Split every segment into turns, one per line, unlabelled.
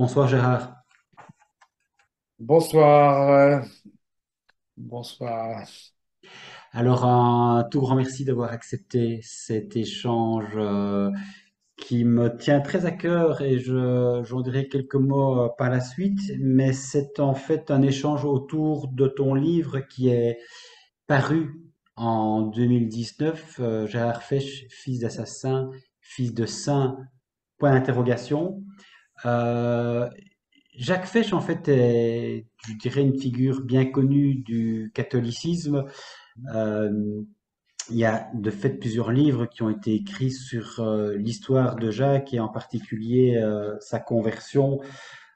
Bonsoir Gérard.
Bonsoir, bonsoir.
Alors un tout grand merci d'avoir accepté cet échange qui me tient très à cœur et j'en dirai quelques mots par la suite, mais c'est en fait un échange autour de ton livre qui est paru en 2019, Gérard Fesch, fils d'assassin, fils de saint, point d'interrogation. Euh, Jacques Fesch, en fait, est, je dirais, une figure bien connue du catholicisme. Euh, il y a de fait plusieurs livres qui ont été écrits sur l'histoire de Jacques et en particulier sa conversion,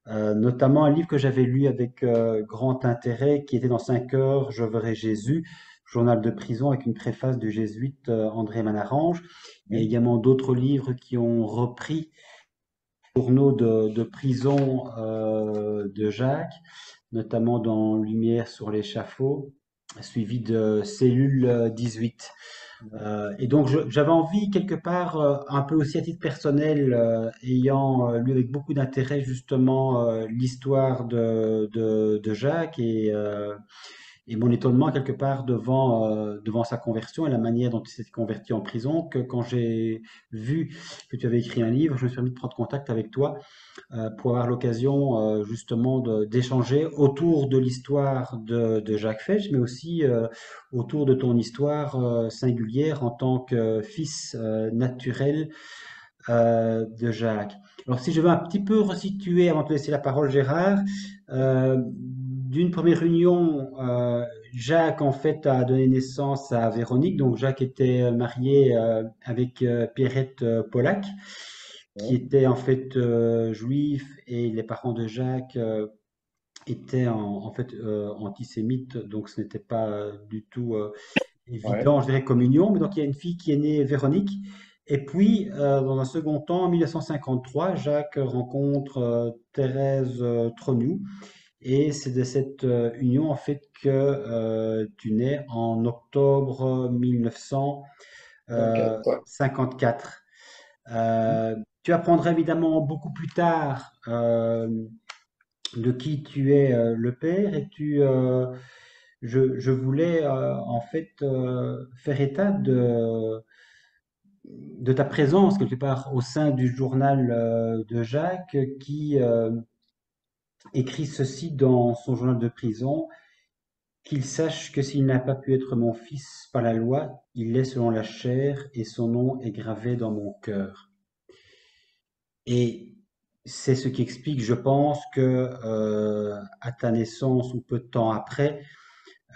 notamment un livre que j'avais lu avec grand intérêt qui était dans 5 heures, Je verrai Jésus, journal de prison avec une préface du jésuite André Manarange. Il y a
Oui,
également d'autres livres qui ont repris journaux de prison de Jacques, notamment dans Lumière sur l'échafaud, suivi de Cellule 18. Et donc j'avais envie quelque part, un peu aussi à titre personnel, ayant lu avec beaucoup d'intérêt justement l'histoire de Jacques et mon étonnement quelque part devant sa conversion et la manière dont il s'est converti en prison, que quand j'ai vu que tu avais écrit un livre, je me suis permis de prendre contact avec toi pour avoir l'occasion justement d'échanger autour de l'histoire de Jacques Fesch, mais aussi autour de ton histoire singulière en tant que fils naturel de Jacques. Alors si je veux un petit peu resituer avant de te laisser la parole, Gérard, d'une première union, Jacques en fait a donné naissance à Véronique. Donc Jacques était marié avec Pierrette Pollack, qui
oui,
était en fait juif, et les parents de Jacques étaient en fait antisémites, donc ce n'était pas du tout
ouais,
évident, je dirais, comme union. Mais donc il y a une fille qui est née Véronique. Et puis, dans un second temps, en 1953, Jacques rencontre Thérèse Tronou. Et c'est de cette union, en fait, que tu nais en octobre
t'inquiète, ouais.
1954. Tu apprendras évidemment beaucoup plus tard de qui tu es le père et je voulais en fait faire état de ta présence quelque part au sein du journal de Jacques qui écrit ceci dans son journal de prison, qu'il sache que s'il n'a pas pu être mon fils par la loi, il l'est selon la chair et son nom est gravé dans mon cœur. Et c'est ce qui explique, je pense, que à ta naissance ou peu de temps après,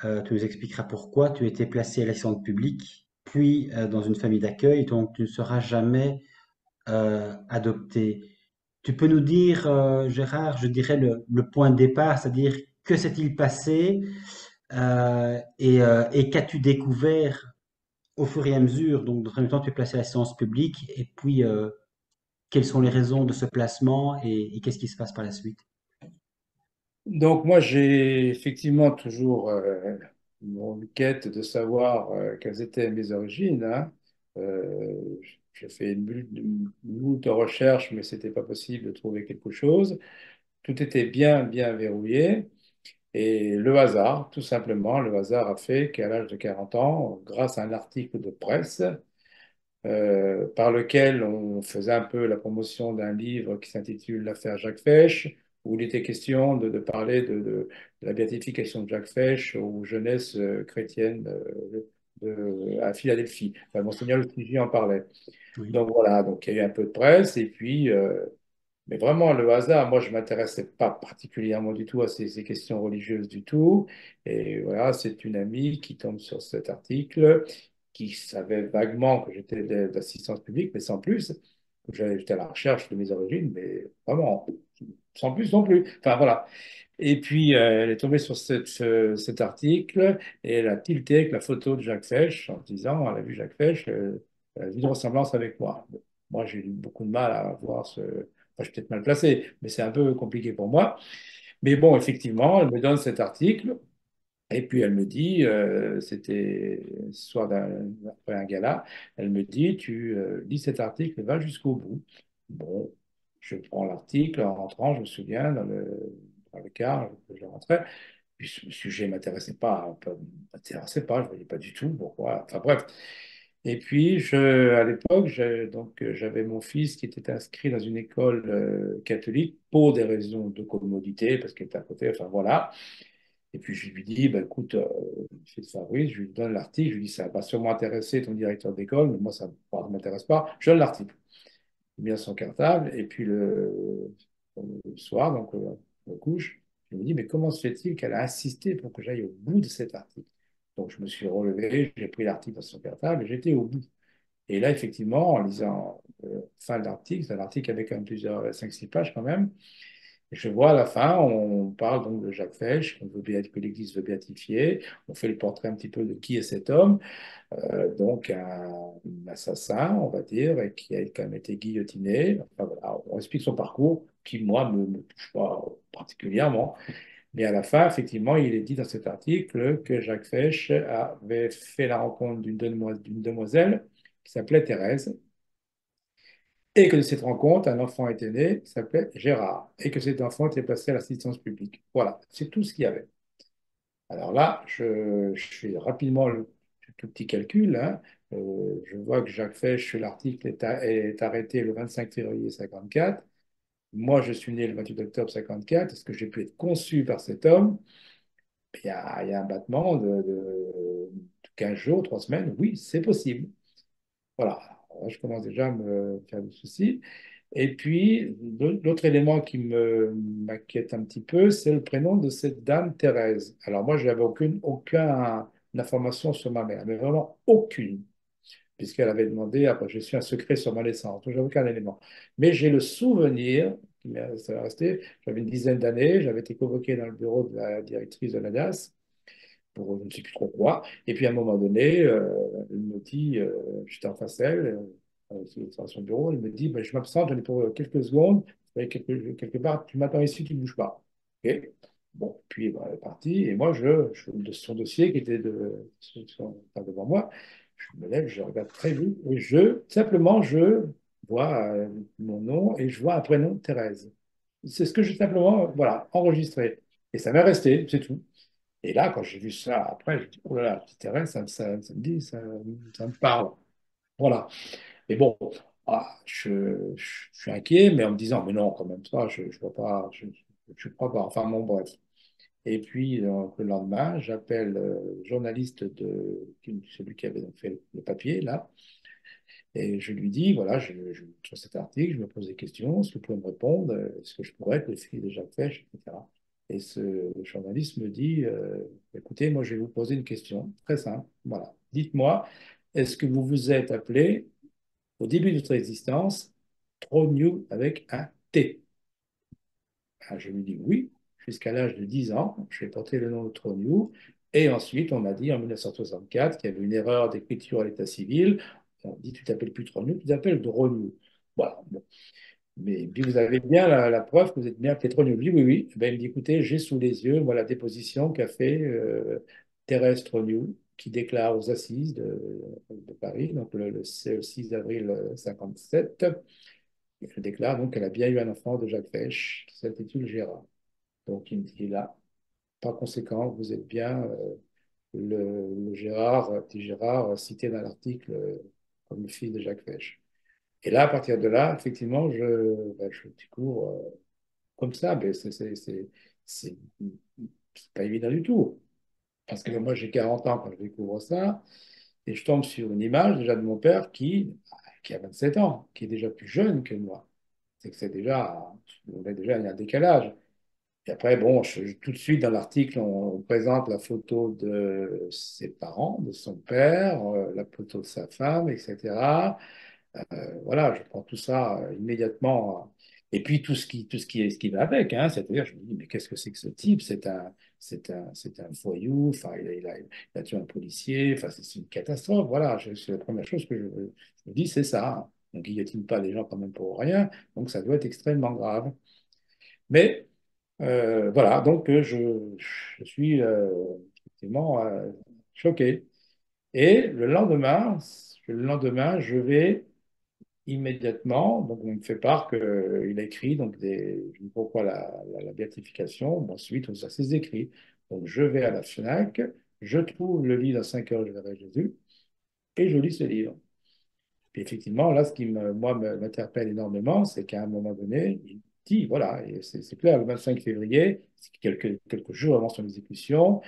tu nous expliqueras pourquoi tu as été placé à l'assistance publique, puis dans une famille d'accueil, donc tu ne seras jamais adopté. Tu peux nous dire, Gérard, je dirais le point de départ, c'est-à-dire que s'est-il passé et qu'as-tu découvert au fur et à mesure? Donc, dans un premier temps, tu es placé à l'assistance publique, et puis quelles sont les raisons de ce placement et qu'est-ce qui se passe par la suite?
Donc moi, j'ai effectivement toujours mon quête de savoir quelles étaient mes origines, hein. J'ai fait moult de recherches, mais c'était pas possible de trouver quelque chose. Tout était bien, bien verrouillé. Et le hasard, tout simplement, le hasard a fait qu'à l'âge de 40 ans, grâce à un article de presse, par lequel on faisait un peu la promotion d'un livre qui s'intitule L'affaire Jacques Fesch, où il était question de parler de la béatification de Jacques Fesch aux jeunesses chrétiennes à Philadelphie. Enfin, Monseigneur Luigi en parlait.
Oui.
Donc voilà, donc il y a eu un peu de presse, et puis, mais vraiment le hasard, moi je ne m'intéressais pas particulièrement du tout à ces questions religieuses du tout. Et voilà, c'est une amie qui tombe sur cet article qui savait vaguement que j'étais d'assistance publique, mais sans plus. J'étais à la recherche de mes origines, mais vraiment, sans plus non plus. Enfin voilà. Et puis, elle est tombée sur cet article et elle a tilté avec la photo de Jacques Fesch en se disant, elle a vu Jacques Fesch, elle a vu une ressemblance avec moi. Bon, moi, j'ai eu beaucoup de mal à voir ce... Enfin, je suis peut-être mal placé, mais c'est un peu compliqué pour moi. Mais bon, effectivement, elle me donne cet article. Et puis elle me dit, c'était ce soir après un gala, elle me dit, tu lis cet article, va jusqu'au bout. Bon, Je prends l'article en rentrant, je me souviens, dans le car, je rentrais. Puis le sujet ne m'intéressait pas, je ne voyais pas du tout pourquoi. Enfin bref. Et puis, à l'époque, j'avais mon fils qui était inscrit dans une école catholique pour des raisons de commodité, parce qu'il était à côté, enfin voilà. Et puis, je lui dis, bah, écoute, fils Fabrice, je lui donne l'article, je lui dis, ça va sûrement intéresser ton directeur d'école, mais moi, ça ne m'intéresse pas. Je donne l'article. Il met son cartable, et puis le soir, donc, on couche, je me dis, mais comment se fait-il qu'elle a insisté pour que j'aille au bout de cet article? Donc, je me suis relevé, j'ai pris l'article dans son cartable, et j'étais au bout. Et là, effectivement, en lisant fin de l'article, c'est un article avec quand même plusieurs, 5-6 pages quand même, et je vois à la fin, on parle donc de Jacques Fesch, que l'Église veut béatifier, on fait le portrait un petit peu de qui est cet homme, donc un assassin, on va dire, et qui a quand même été guillotiné. Enfin, voilà, on explique son parcours, qui, moi, ne me touche pas particulièrement. Mais à la fin, effectivement, il est dit dans cet article que Jacques Fesch avait fait la rencontre d'une demoiselle qui s'appelait Thérèse, et que de cette rencontre, un enfant était né qui s'appelait Gérard, et que cet enfant était placé à l'assistance publique. Voilà, c'est tout ce qu'il y avait. Alors là, je fais rapidement le tout petit calcul, hein. Je vois que Jacques Fesch, l'article est arrêté le 25 février 54. Moi, je suis né le 28 octobre 54. Est-ce que j'ai pu être conçu par cet homme? Il y a un battement de 15 jours, 3 semaines. Oui, c'est possible. Voilà. Alors là, je commence déjà à me faire des soucis. Et puis, l'autre élément qui m'inquiète un petit peu, c'est le prénom de cette dame Thérèse. Alors moi, je n'avais aucune information sur ma mère, mais vraiment aucune, puisqu'elle avait demandé, après, je suis un secret sur ma naissance, donc j'avais aucun élément. Mais j'ai le souvenir, ça va rester, j'avais une dizaine d'années, j'avais été convoqué dans le bureau de la directrice de l'ADAS, pour je ne sais plus trop quoi. Et puis à un moment donné, elle me dit, j'étais en face d'elle, dans son bureau, elle me dit, ben, je m'absente, j'en ai pour quelques secondes, quelque part, tu m'attends ici, tu ne bouges pas. Ok. Bon, puis ben, elle est partie, et moi, de son dossier qui était enfin, devant moi, je me lève, je regarde très vite, et simplement, je vois mon nom et je vois un prénom, Thérèse. C'est ce que j'ai simplement, voilà, enregistré. Et ça m'est resté, c'est tout. Et là, quand j'ai vu ça, après, je dis, oh là là, petit terrain, ça me dit, ça me parle. Voilà. Mais bon, je suis inquiet, mais en me disant, mais non, quand même, ça, je vois pas, je crois pas. Enfin, bon, bref. Et puis, donc, le lendemain, j'appelle le journaliste celui qui avait donc fait le papier, là, et je lui dis, voilà, sur cet article, je me pose des questions, est-ce que vous pouvez me répondre, est-ce que je pourrais être le fils de Jacques Fesch, etc. Et ce journaliste me dit, écoutez, moi je vais vous poser une question très simple. Voilà. Dites-moi, est-ce que vous vous êtes appelé au début de votre existence Trogneau avec un T? Ah, je lui dis oui, jusqu'à l'âge de 10 ans, je vais porter le nom de Trogneau. Et ensuite, on m'a dit en 1964 qu'il y avait une erreur d'écriture à l'état civil. On dit, tu t'appelles plus Trogneau, tu t'appelles Drogneau. Voilà. Bon. Mais puis vous avez bien la preuve que vous êtes bien Pétronius. Je dis oui, oui. Ben, il me dit, écoutez, j'ai sous les yeux moi, la déposition qu'a fait Thérèse Trogneau, qui déclare aux assises de Paris, donc le 6 avril 57. Elle déclare donc qu'elle a bien eu un enfant de Jacques Fesch, qui s'intitule Gérard. Donc il me dit là, par conséquent, vous êtes bien le Gérard, petit Gérard, cité dans l'article comme le fils de Jacques Fesch. Et là, à partir de là, effectivement, je découvre comme ça, mais c'est pas évident du tout. Parce que moi, j'ai 40 ans quand je découvre ça, et je tombe sur une image déjà de mon père qui a 27 ans, qui est déjà plus jeune que moi. C'est que il y a un décalage. Et après, bon, tout de suite dans l'article, on présente la photo de ses parents, de son père, la photo de sa femme, etc. Voilà, je prends tout ça immédiatement. Et puis ce qui va avec, hein, c'est-à-dire, je me dis, mais qu'est-ce que c'est que ce type? C'est un voyou, enfin, il a tué un policier, enfin, c'est une catastrophe. Voilà, c'est la première chose que je me dis, c'est ça, hein. On guillotine pas les gens quand même pour rien, donc ça doit être extrêmement grave. Mais voilà, donc je suis effectivement choqué. Et le lendemain, je vais immédiatement, donc on me fait part qu'il a écrit donc pourquoi la béatification. Bon, ensuite, on a ses écrits. Donc je vais à la FNAC, je trouve le livre à 5 heures, je verrai Jésus, et je lis ce livre. Puis effectivement, là, ce qui m'interpelle énormément, c'est qu'à un moment donné, il dit, voilà, et c'est clair, le 25 février, c'est quelques jours avant son exécution,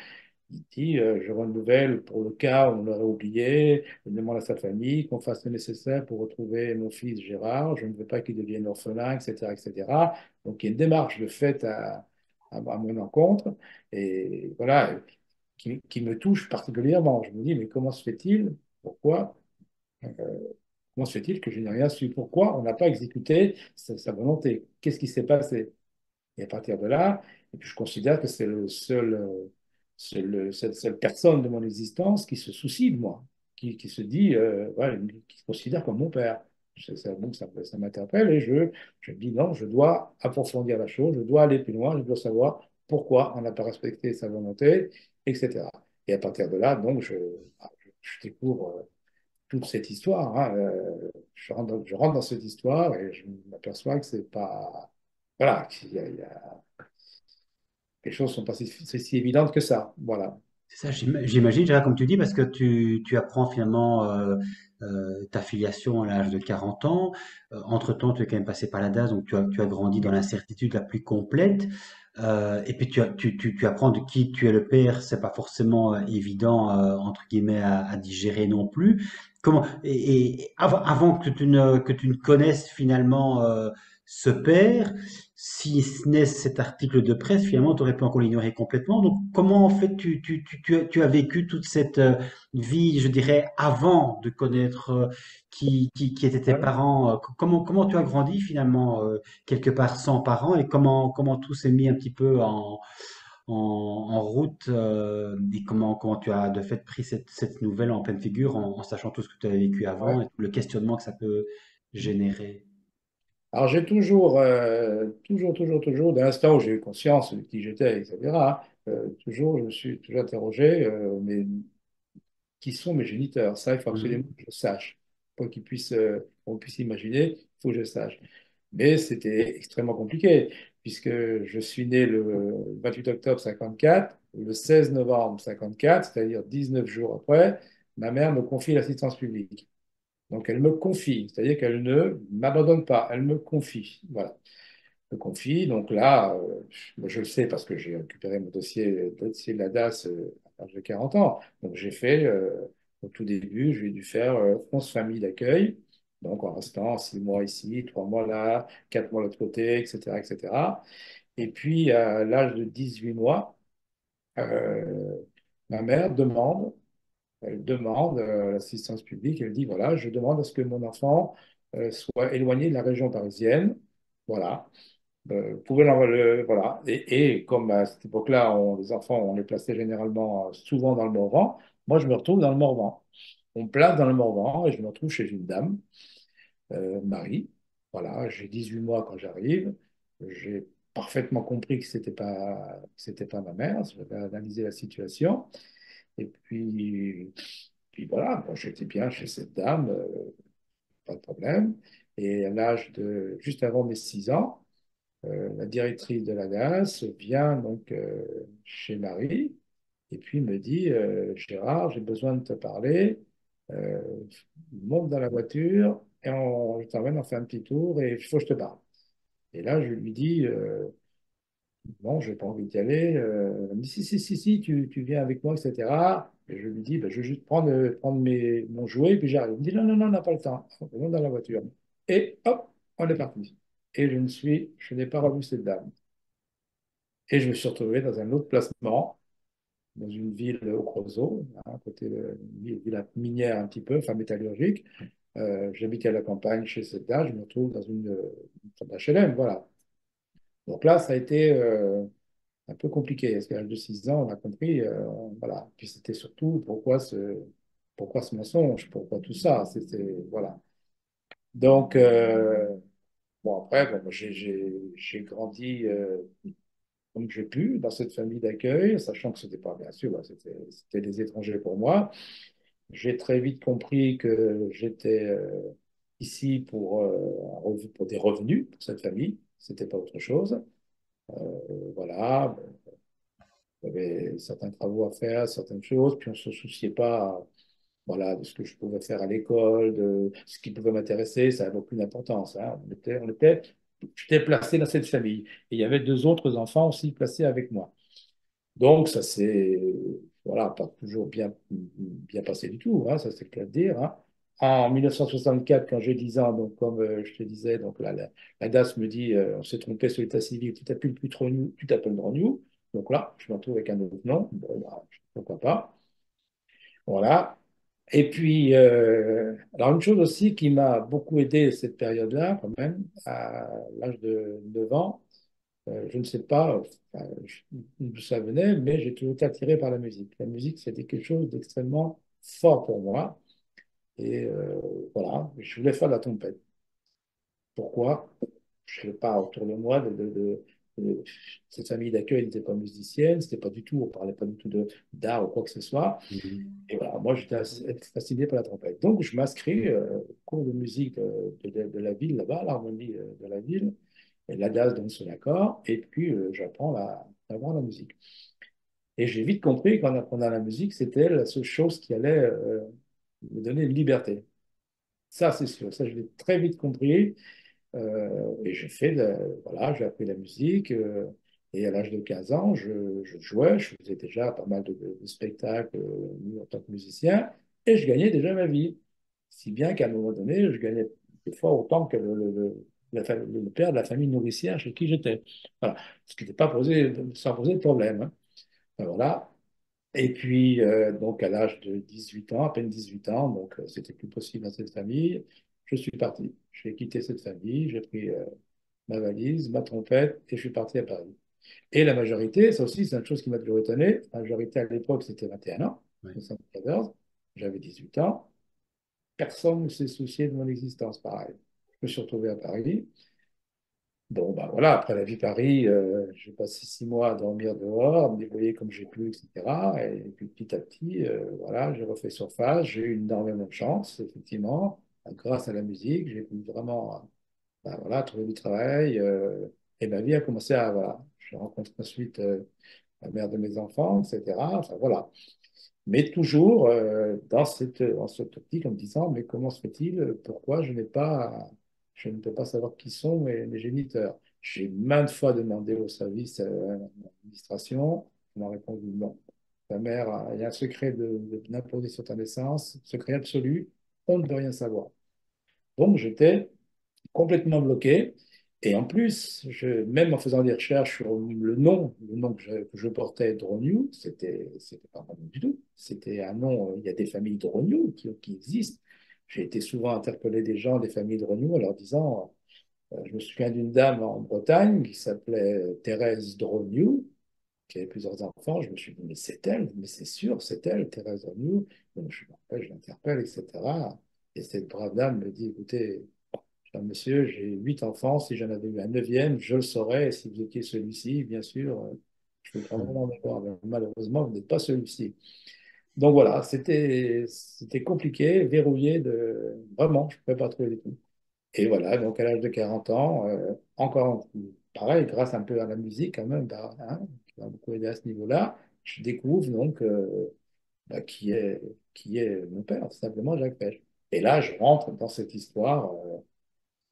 il dit, j'aurai une nouvelle pour le cas où on l'aurait oublié, je demande à sa famille qu'on fasse le nécessaire pour retrouver mon fils Gérard, je ne veux pas qu'il devienne orphelin, etc., etc. Donc il y a une démarche de fait à mon encontre, et voilà, qui me touche particulièrement. Je me dis, mais comment se fait-il? Pourquoi? Comment se fait-il que je n'ai rien su? Pourquoi on n'a pas exécuté sa volonté? Qu'est-ce qui s'est passé? Et à partir de là, et puis je considère que c'est cette seule personne de mon existence qui se soucie de moi, qui se dit, ouais, qui se considère comme mon père. Donc ça m'interpelle et je me dis non, je dois approfondir la chose, je dois aller plus loin, je dois savoir pourquoi on n'a pas respecté sa volonté, etc. Et à partir de là, donc, je découvre toute cette histoire. Hein, je rentre dans cette histoire et je m'aperçois que c'est pas. Voilà, les choses sont pas si évidentes que ça. Voilà.
C'est ça, j'imagine, Gérard, comme tu dis, parce que tu apprends finalement ta filiation à l'âge de 40 ans. Entre-temps, tu es quand même passé par la DAS, donc tu as grandi dans l'incertitude la plus complète. Et puis tu apprends de qui tu es le père, c'est pas forcément évident, entre guillemets, à digérer non plus. Et avant que tu ne connaisses finalement ce père, si ce n'est cet article de presse, finalement, tu aurais pu encore l'ignorer complètement. Donc, comment en fait tu as vécu toute cette vie, je dirais, avant de connaître qui étaient tes
Ouais.
parents? Comment tu as grandi finalement quelque part sans parents et comment tout s'est mis un petit peu en route et comment tu as de fait pris cette nouvelle en pleine figure en sachant tout ce que tu avais vécu avant
Ouais.
et tout le questionnement que ça peut générer.
Alors j'ai toujours, dès l'instant où j'ai eu conscience de qui j'étais, etc., toujours, je me suis toujours interrogé, mais qui sont mes géniteurs? Ça, il faut absolument
Mhm.
que je sache. Pour qu'on puisse imaginer, il faut que je sache. Mais c'était extrêmement compliqué, puisque je suis né le 28 octobre 54, le 16 novembre 54, c'est-à-dire 19 jours après, ma mère me confie l'assistance publique. Donc elle me confie, c'est-à-dire qu'elle ne m'abandonne pas, elle me confie. Voilà, me confie. Donc là, moi, je le sais parce que j'ai récupéré le dossier de la DAS à l'âge de 40 ans. Donc j'ai fait, au tout début, j'ai dû faire 11 familles d'accueil. Donc en restant 6 mois ici, 3 mois là, 4 mois de l'autre côté, etc., etc. Et cetera. Et puis à l'âge de 18 mois, euh, ma mère demande, elle demande l'assistance publique, elle dit, voilà, je demande à ce que mon enfant soit éloigné de la région parisienne. Voilà. Vous pouvez voilà. Et comme à cette époque-là, les enfants, on les plaçait généralement souvent dans le Morvan, moi, je me retrouve dans le Morvan. On me place dans le Morvan et je me retrouve chez une dame, Marie. Voilà, j'ai 18 mois quand j'arrive. J'ai parfaitement compris que c'était pas ma mère. J'avais analysé la situation. Et puis voilà, moi, j'étais bien chez cette dame, pas de problème. Et à juste avant mes 6 ans, la directrice de la DAS vient donc chez Marie et puis me dit Gérard, j'ai besoin de te parler. Euh, Monte dans la voiture et je t'emmène, on fait un petit tour et il faut que je te parle. Et là, je lui dis non, je n'ai pas envie d'y aller. Elle me dit si, tu viens avec moi, etc. Et je lui dis ben, je vais juste prendre mon jouet et puis j'arrive. Il me dit non, on n'a pas le temps. On monte dans la voiture. Et hop, on est parti. Et je n'ai pas revu cette dame. Et je me suis retrouvé dans un autre placement, dans une ville au Creusot, hein, à côté d'une ville minière un petit peu, enfin métallurgique. J'habitais à la campagne chez cette dame, je me retrouve dans une HLM, voilà. Donc là, ça a été un peu compliqué, parce qu'à l'âge de 6 ans, on a compris, voilà. Puis c'était surtout pourquoi ce mensonge, pourquoi tout ça, voilà. Donc, bon, après, bon, j'ai grandi comme j'ai pu dans cette famille d'accueil, sachant que c'était pas, bien sûr, bah, c'était des étrangers pour moi. J'ai très vite compris que j'étais ici pour des revenus pour cette famille. C'était pas autre chose. Voilà, il y avait certains travaux à faire, certaines choses, puis on se souciait pas, voilà, de ce que je pouvais faire à l'école, de ce qui pouvait m'intéresser, ça n'avait aucune importance, hein. J'étais placé dans cette famille. Et il y avait deux autres enfants aussi placés avec moi. Donc, ça s'est, voilà, pas toujours bien passé du tout, hein, ça c'est clair de dire, hein. En 1964, quand j'ai 10 ans, donc comme je te disais, donc la DAS me dit, on s'est trompé sur l'état civil, tu t'appelles plus Trognou, tu t'appelles Drognou. Donc là, je me retrouve avec un autre nom. Bon, bah, pourquoi pas. Voilà. Et puis, alors une chose aussi qui m'a beaucoup aidé cette période-là, quand même, à l'âge de 9 ans, je ne sais pas d'où ça venait, mais j'ai toujours été attiré par la musique. La musique, c'était quelque chose d'extrêmement fort pour moi. Et voilà, je voulais faire de la trompette. Pourquoi? Je ne sais pas, autour de moi, cette famille d'accueil n'était pas musicienne, c'était pas du tout, on parlait pas du tout d'art ou quoi que ce soit.
Mhm.
Et voilà, moi, j'étais fasciné par la trompette. Donc, je m'inscris au cours de musique de la ville, là-bas, l'harmonie de la ville. Et l'adage donne son accord. Et puis, j'apprends la musique. Et j'ai vite compris qu'en apprenant la musique, c'était la seule chose qui allait me donner une liberté. Ça, c'est sûr. Ça, je l'ai très vite compris. Et voilà, j'ai appris la musique. Et à l'âge de 15 ans, je jouais. Je faisais déjà pas mal de spectacles en tant que musicien. Et je gagnais déjà ma vie. Si bien qu'à un moment donné, je gagnais des fois autant que le père de la famille nourricière chez qui j'étais. Voilà. Ce qui n'était pas posé, sans poser de problème, hein. Voilà. Et puis, donc, à l'âge de 18 ans, à peine 18 ans, donc c'était plus possible dans cette famille, je suis parti. J'ai quitté cette famille, j'ai pris ma valise, ma trompette, et je suis parti à Paris. Et la majorité, ça aussi, c'est une chose qui m'a toujours étonné. La majorité à l'époque, c'était 21 ans,
Ouais.
74, j'avais 18 ans. Personne ne s'est soucié de mon existence, pareil. Je me suis retrouvé à Paris. Bon, ben voilà, après la vie Paris, j'ai passé 6 mois à dormir dehors, à me débrouiller comme j'ai pu, etc. Et puis petit à petit, voilà, j'ai refait surface. J'ai eu énormément de chance, effectivement, grâce à la musique. J'ai pu vraiment, ben voilà, trouver du travail. Et ma vie a commencé à, voilà. J'ai rencontré ensuite la mère de mes enfants, etc. Enfin, voilà. Mais toujours dans cette optique en me disant, mais comment se fait-il, pourquoi je ne peux pas savoir qui sont mes géniteurs. J'ai maintes fois demandé au service d'administration, on m'a répondu non. Ta mère, il y a un secret d'imposer sur ta naissance, secret absolu, on ne peut rien savoir. Donc j'étais complètement bloqué. Et en plus, même en faisant des recherches sur le nom que je portais, Drognew, c'était pas un nom du tout. C'était un nom, il y a des familles Drognew qui existent. J'ai été souvent interpellé des gens des familles Drognew en leur disant, je me souviens d'une dame en Bretagne qui s'appelait Thérèse Drognew, qui avait plusieurs enfants. Je me suis dit, mais c'est elle, mais c'est sûr, c'est elle, Thérèse Drognew. Donc je m'appelle, je l'interpelle, etc. Et cette brave dame me dit, écoutez, monsieur, j'ai 8 enfants. Si j'en avais eu un neuvième, je le saurais. Et si vous étiez celui-ci, bien sûr, je vous prendrais dans mes bras. Mais malheureusement, vous n'êtes pas celui-ci. Donc voilà, c'était compliqué, verrouillé vraiment, je ne pouvais pas trouver les trucs. Et voilà, donc à l'âge de 40 ans, encore pareil, grâce un peu à la musique quand même, bah, hein, qui m'a beaucoup aidé à ce niveau-là, je découvre donc bah, qui est mon père, tout simplement Jacques Pech. Et là, je rentre dans cette histoire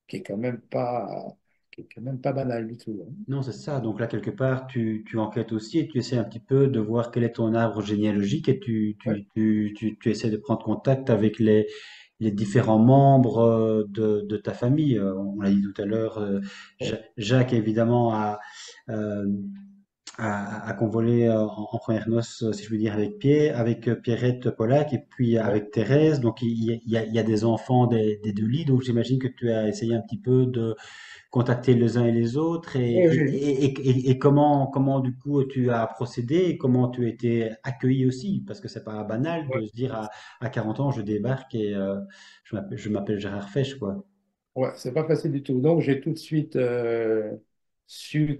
qui est quand même pas, qui est quand même pas banal du tout, hein.
Non, c'est ça. Donc là, quelque part, tu enquêtes aussi et tu essaies un petit peu de voir quel est ton arbre généalogique et
Ouais.
tu essaies de prendre contact avec les différents membres de ta famille. On l'a dit tout à l'heure,
Ouais.
Jacques, évidemment, euh, a convolé en première noce, si je veux dire, avec Pierrette Pollack et puis
Ouais.
avec Thérèse. Donc il y a des enfants des deux lits. Donc j'imagine que tu as essayé un petit peu de contacter les uns et les autres
Ouais, j'ai vu.
et comment du coup tu as procédé et comment tu as été accueilli aussi parce que c'est pas banal
Ouais.
de se dire à 40 ans je débarque et je m'appelle Gérard Fesch quoi.
Ouais, c'est pas facile du tout. Donc, j'ai tout de suite su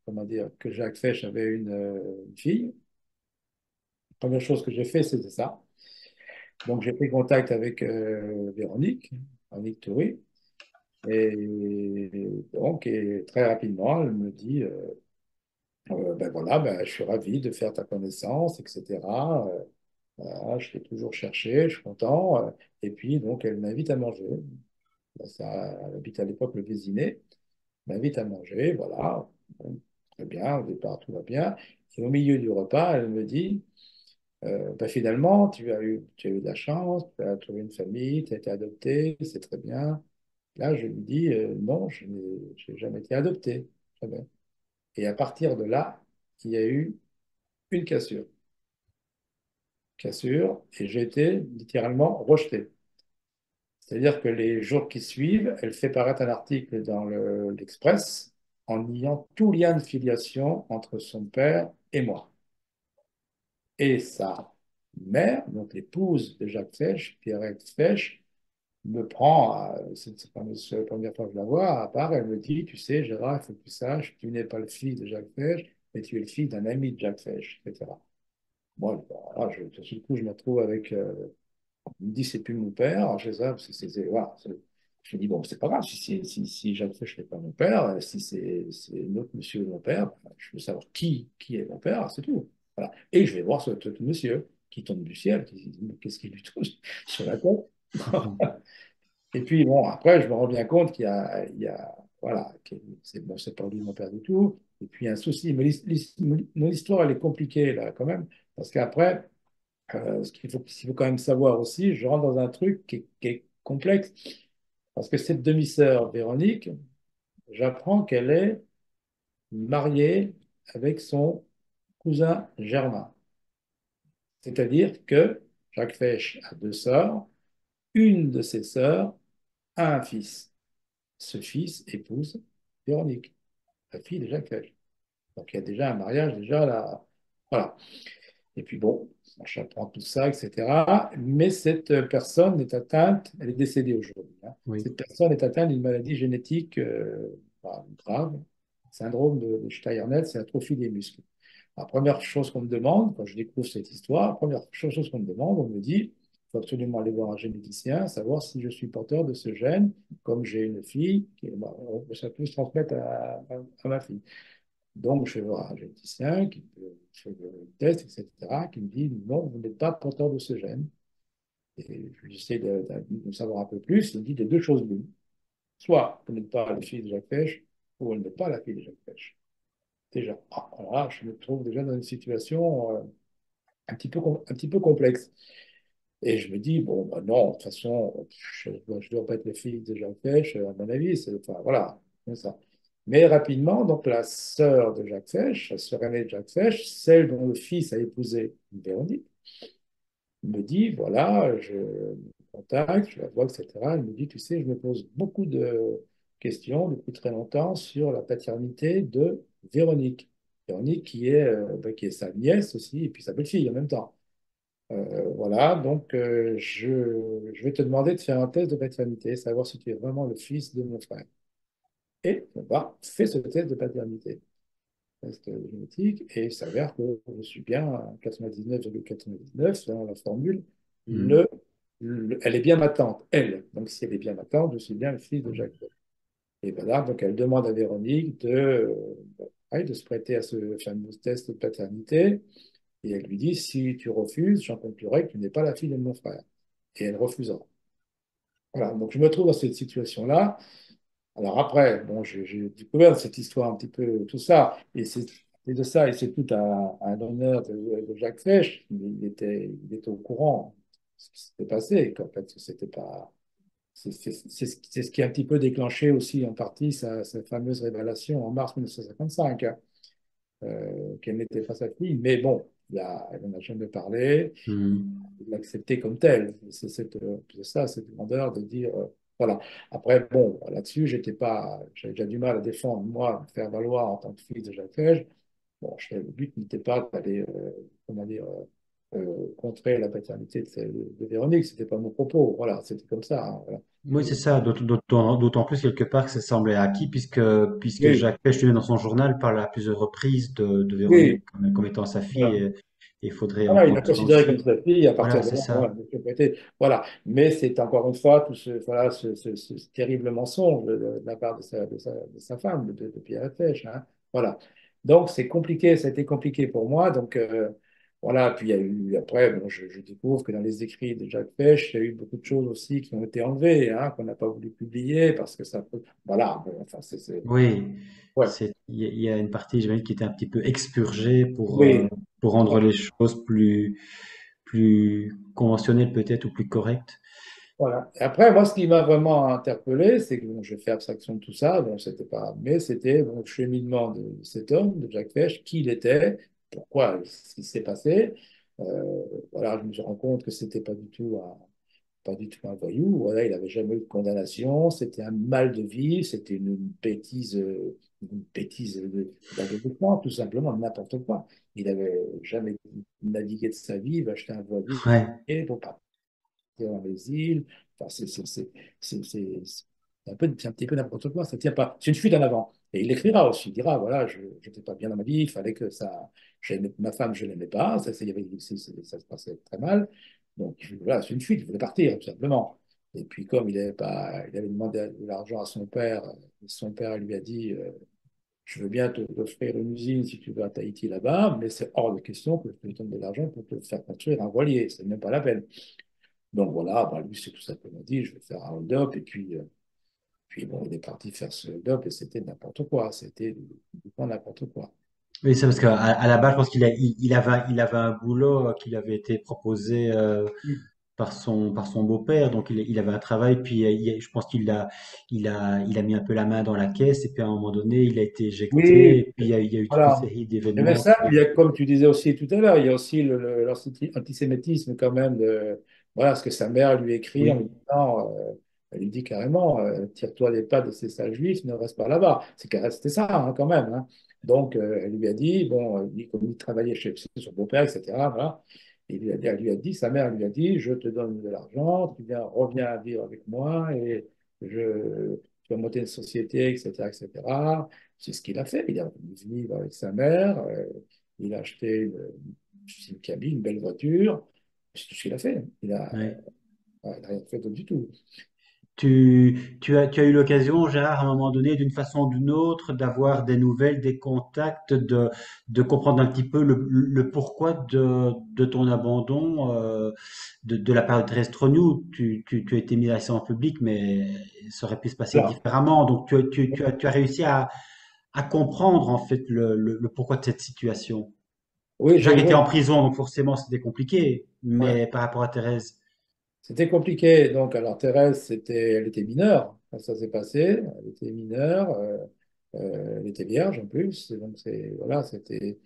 comment dire, que Jacques Fesch avait une fille. La première chose que j'ai fait, c'était ça. Donc, j'ai pris contact avec Véronique. Véronique Toury. Et donc, et très rapidement, elle me dit, ben voilà, ben, je suis ravi de faire ta connaissance, etc. Voilà, je t'ai toujours cherché, je suis content. Et puis, donc, elle m'invite à manger. Ben, ça, elle habite à l'époque le Vésinet. M'invite à manger, voilà. Bon, très bien, au départ, tout va bien. Et au milieu du repas, elle me dit, bah, finalement, tu as eu de la chance, tu as trouvé une famille, tu as été adopté, c'est très bien. Là, je lui dis, non, je n'ai jamais été adopté. Jamais. Et à partir de là, il y a eu une cassure. Cassure, et j'ai été littéralement rejeté. C'est-à-dire que les jours qui suivent, elle fait paraître un article dans l'Express en niant tout lien de filiation entre son père et moi. Et sa mère, donc l'épouse de Jacques Fesch, Pierrette Fesch, me prend, c'est pas la première fois que je la vois, à part, elle me dit, tu sais, Gérard, il faut que tu saches, tu n'es pas le fils de Jacques Fesch, mais tu es le fils d'un ami de Jacques Fesch, etc. Moi, voilà, tout d'un coup, je me retrouve avec il me dit, c'est plus mon père. Alors, je sais ça, parce que voilà, je me dis, bon, c'est pas grave, si Jacques Fesch n'est pas mon père, si c'est notre monsieur mon père, ben, je veux savoir qui est mon père, c'est tout. Voilà. Et je vais voir ce monsieur qui tombe du ciel, qui dit, mais qu'est-ce qui lui touche sur la tête? Et puis, bon, après, je me rends bien compte voilà, c'est bon, c'est pas lui mon père du tout. Et puis, un souci, mais mon histoire, elle est compliquée, là, quand même, parce qu'après, ce qu'il faut quand même savoir aussi, je rentre dans un truc qui est complexe, parce que cette demi-sœur Véronique, j'apprends qu'elle est mariée avec son cousin Germain. C'est-à-dire que Jacques Fesch a deux sœurs, une de ses sœurs a un fils. Ce fils épouse Véronique, la fille de Jacques Fesch. Donc il y a déjà un mariage, déjà là. Voilà. Et puis bon, j'apprends tout ça, etc. Mais cette personne est atteinte, elle est décédée aujourd'hui, hein.
Oui.
Cette personne est atteinte d'une maladie génétique grave, syndrome de Steiner, c'est atrophie des muscles. La première chose qu'on me demande, quand je découvre cette histoire, la première chose qu'on me demande, on me dit, il faut absolument aller voir un généticien, savoir si je suis porteur de ce gène, comme j'ai une fille, bah, ça peut se transmettre à ma fille. Donc, je vais voir un généticien qui fait le test, etc., qui me dit non, vous n'êtes pas porteur de ce gène. Et j'essaie de savoir un peu plus. Il me dit des deux choses l'une. Soit vous n'êtes pas la fille de Jacques Fesch, ou vous n'êtes pas la fille de Jacques Fesch. Déjà, alors là, je me trouve déjà dans une situation un petit peu complexe. Et je me dis, bon, bah non, de toute façon, je ne dois pas être la fille de Jacques Fesch, à mon avis. Enfin, voilà, comme ça. Mais rapidement, donc la sœur de Jacques Fesch, la sœur aînée de Jacques Fesch, celle dont le fils a épousé Véronique, me dit, voilà, je me contacte, je la vois, etc. Elle me dit, tu sais, je me pose beaucoup de questions depuis très longtemps sur la paternité de Véronique. Véronique qui est sa nièce aussi, et puis sa belle-fille en même temps. Voilà, donc je vais te demander de faire un test de paternité, savoir si tu es vraiment le fils de mon frère. Et on va faire ce test de paternité, test génétique, et il s'avère que je suis bien à 99,99 dans la formule.
Mhm.
Le, elle est bien ma tante, elle. Donc si elle est bien ma tante, je suis bien le fils de Jacques. Et voilà, donc elle demande à Véronique de se prêter à ce fameux test de paternité. Et elle lui dit, si tu refuses, j'en conclurai que tu n'es pas la fille de mon frère. Et elle refusera. Voilà, donc je me trouve dans cette situation-là. Alors après, bon, j'ai découvert cette histoire un petit peu, tout ça, et de ça, et c'est tout un honneur de Jacques Fesch. Il était au courant de ce qui s'était passé, qu'en fait, c'était pas. C'est ce qui a un petit peu déclenché aussi en partie sa fameuse révélation en mars 1955, hein, qu'elle n'était pas sa fille. Mais bon, elle n'en a jamais parlé.
Mhm.
L'accepter comme tel. C'est ça, cette grandeur de dire, voilà. Après, bon, là-dessus, j'avais déjà du mal à défendre, moi, faire valoir en tant que fils de Jacques Fesch. Bon, le but n'était pas d'aller, comment dire, contrer la paternité de Véronique, c'était pas mon propos, voilà, c'était comme ça, hein, voilà.
Oui, c'est ça. D'autant plus quelque part que ça semblait acquis puisque
Oui,
Jacques Pech, dans son journal, parle à plusieurs reprises de Véronique
oui,
comme étant sa fille.
voilà.
et il faudrait en
Voilà, il l'a
compter
considéré comme
aussi.
sa fille, à
Voilà,
partir de
c'est
là, voilà,
ça.
monsieur Pété, voilà. Mais c'est encore une fois tout ce, voilà, ce terrible mensonge de la part de sa femme, de Pierre Pêche, hein. Voilà. Donc c'est compliqué, ça a été compliqué pour moi. Donc voilà, puis il y a eu, après, bon, je découvre que dans les écrits de Jacques Pêche, il y a eu beaucoup de choses aussi qui ont été enlevées, hein, qu'on n'a pas voulu publier parce que ça peut. Voilà, bon, enfin,
Oui,
ouais.
il y a une partie, j'imagine, qui était un petit peu expurgée
Oui.
pour rendre les choses plus conventionnelles peut-être ou plus correctes.
Voilà. Et après, moi, ce qui m'a vraiment interpellé, c'est que bon, je fais abstraction de tout ça, bon, c'était pas, mais c'était bon, le cheminement de cet homme, de Jacques Fesch, qui il était, pourquoi, ce qui s'est passé. Voilà, je me rends compte que c'était pas du tout un voyou. Voilà, il n'avait jamais eu de condamnation. C'était un mal de vie. C'était une bêtise d'adolescent, tout simplement, n'importe quoi. Il n'avait jamais navigué de sa vie, il va acheter un voilier
Ouais,
pour dans les îles. Enfin, c'est un petit peu n'importe quoi. Ça tient pas. C'est une fuite en avant. Et il l'écrira aussi. Il dira, voilà, je n'étais pas bien dans ma vie. Il fallait que ça. Ma femme, je ne l'aimais pas. Ça se passait très mal. Donc voilà, c'est une fuite. Il voulait partir, tout simplement. Et puis comme il avait demandé de l'argent à son père, son père lui a dit, je veux bien t'offrir une usine si tu vas à Tahiti là-bas, mais c'est hors de question que je te donne de l'argent pour te faire construire un voilier. C'est même pas la peine. Donc voilà, bah, lui, c'est tout simplement dit, je vais faire un hold-up. Et puis bon, il est parti faire ce hold-up et c'était n'importe quoi. C'était du coup n'importe quoi.
oui, c'est parce qu'à la base, je pense il avait un boulot qui lui avait été proposé
Oui.
par son beau-père, donc il avait un travail, puis je pense il a mis un peu la main dans la caisse, et puis à un moment donné, il a été éjecté,
Oui,
et puis il y a eu toute une
voilà.
série
Il y avait
d'événements
ça,
qui.
puis il y a, comme tu disais aussi tout à l'heure, il y a aussi l'antisémitisme quand même. Voilà ce que sa mère lui écrit en lui
Oui,
disant, elle lui dit carrément, tire-toi les pas de ces sales juifs, ne reste pas là-bas. C'était ça hein, quand même, hein. Donc elle lui a dit, bon, comme il travaillait chez son beau-père, etc. Voilà, elle lui a dit, sa mère lui a dit, je te donne de l'argent, reviens vivre avec moi et tu vas monter une société, etc., etc. C'est ce qu'il a fait. Il est revenu vivre avec sa mère. Il a acheté une cabine, une belle voiture. C'est tout ce qu'il a fait.
oui.
Il a rien fait d'autre du tout.
Tu as eu l'occasion, Gérard, à un moment donné, d'une façon ou d'une autre, d'avoir des nouvelles, des contacts, de comprendre un petit peu le pourquoi de ton abandon de la part de Thérèse Trognou. Tu as été mis assez en public, mais ça aurait pu se passer
Alors,
différemment. Donc, tu as réussi à comprendre, en fait, le pourquoi de cette situation.
oui,
Jacques était en prison, donc forcément, c'était compliqué,
ouais.
mais par rapport à Thérèse,
C'était compliqué. Donc, alors Thérèse, elle était mineure quand ça s'est passé. Elle était mineure. Elle était vierge en plus. Et donc, voilà, c'était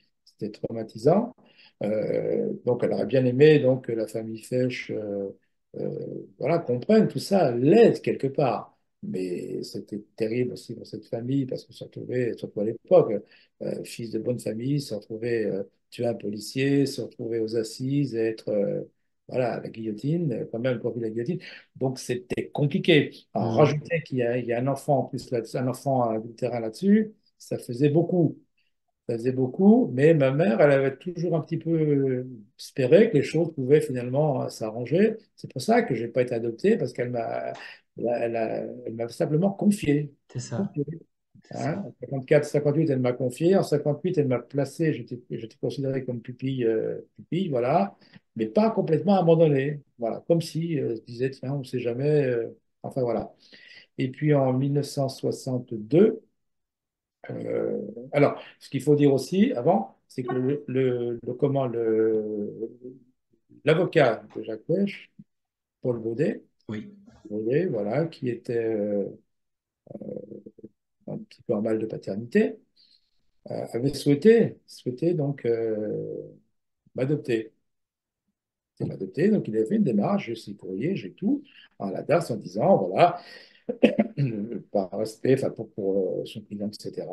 traumatisant. Donc, elle aurait bien aimé donc, que la famille Fesch voilà, comprenne tout ça, l'aide quelque part. Mais c'était terrible aussi pour cette famille parce que se retrouver, surtout à l'époque, fils de bonne famille, se retrouver tuer un policier, se retrouver aux assises et être voilà, la guillotine, quand même, pour la guillotine. Donc, c'était compliqué. Alors,
hmm,
rajouter il y a un enfant en plus, un enfant adultérin là-dessus, ça faisait beaucoup. Ça faisait beaucoup, mais ma mère, elle avait toujours un petit peu espéré que les choses pouvaient finalement s'arranger. C'est pour ça que je n'ai pas été adopté, parce elle m'a simplement confié.
c'est ça,
Confié.
c'est
Hein.
ça.
En 54, 58, elle m'a confié. En 58, elle m'a placé. J'étais considéré comme pupille, voilà, mais pas complètement abandonné. Voilà, comme si je disais, tiens, on ne sait jamais. Enfin, voilà. Et puis en 1962, euh, alors, ce qu'il faut dire aussi avant, c'est que l'avocat de Jacques Pech, Paul
Oui.
Baudet, voilà, qui était un petit peu en mal de paternité, avait souhaité donc m'adopter. C'est m'adopter, donc il avait fait une démarche, j'ai ses courriers, j'ai tout, à la DAS en disant, voilà, par respect, enfin pour son client, etc.,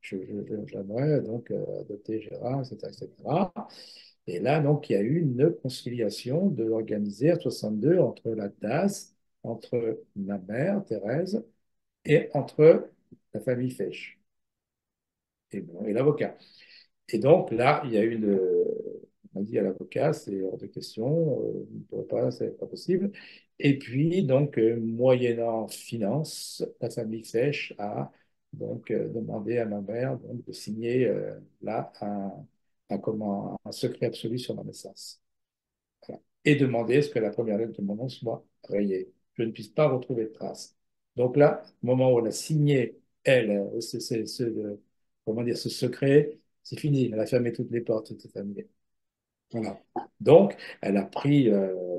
j'aimerais donc adopter Gérard, etc., etc. Et là, donc, il y a eu une conciliation de l'organiser en 62 entre la DAS, entre ma mère, Thérèse, et entre la famille Fesch et, bon, et l'avocat. Et donc là, il y a eu On a dit à l'avocat, c'est hors de question, on ne pourrait pas, c'est pas possible. Et puis, donc, moyennant finance, la famille Fesch a donc demandé à ma mère donc, de signer là un secret absolu sur ma naissance. Voilà. Et demander à ce que la première lettre de mon nom soit rayée. Je ne puisse pas retrouver de traces. Donc là, au moment où elle a signé, elle, comment dire, ce secret, c'est fini. Elle a fermé toutes les portes, c'était terminé. Voilà. Donc, elle a pris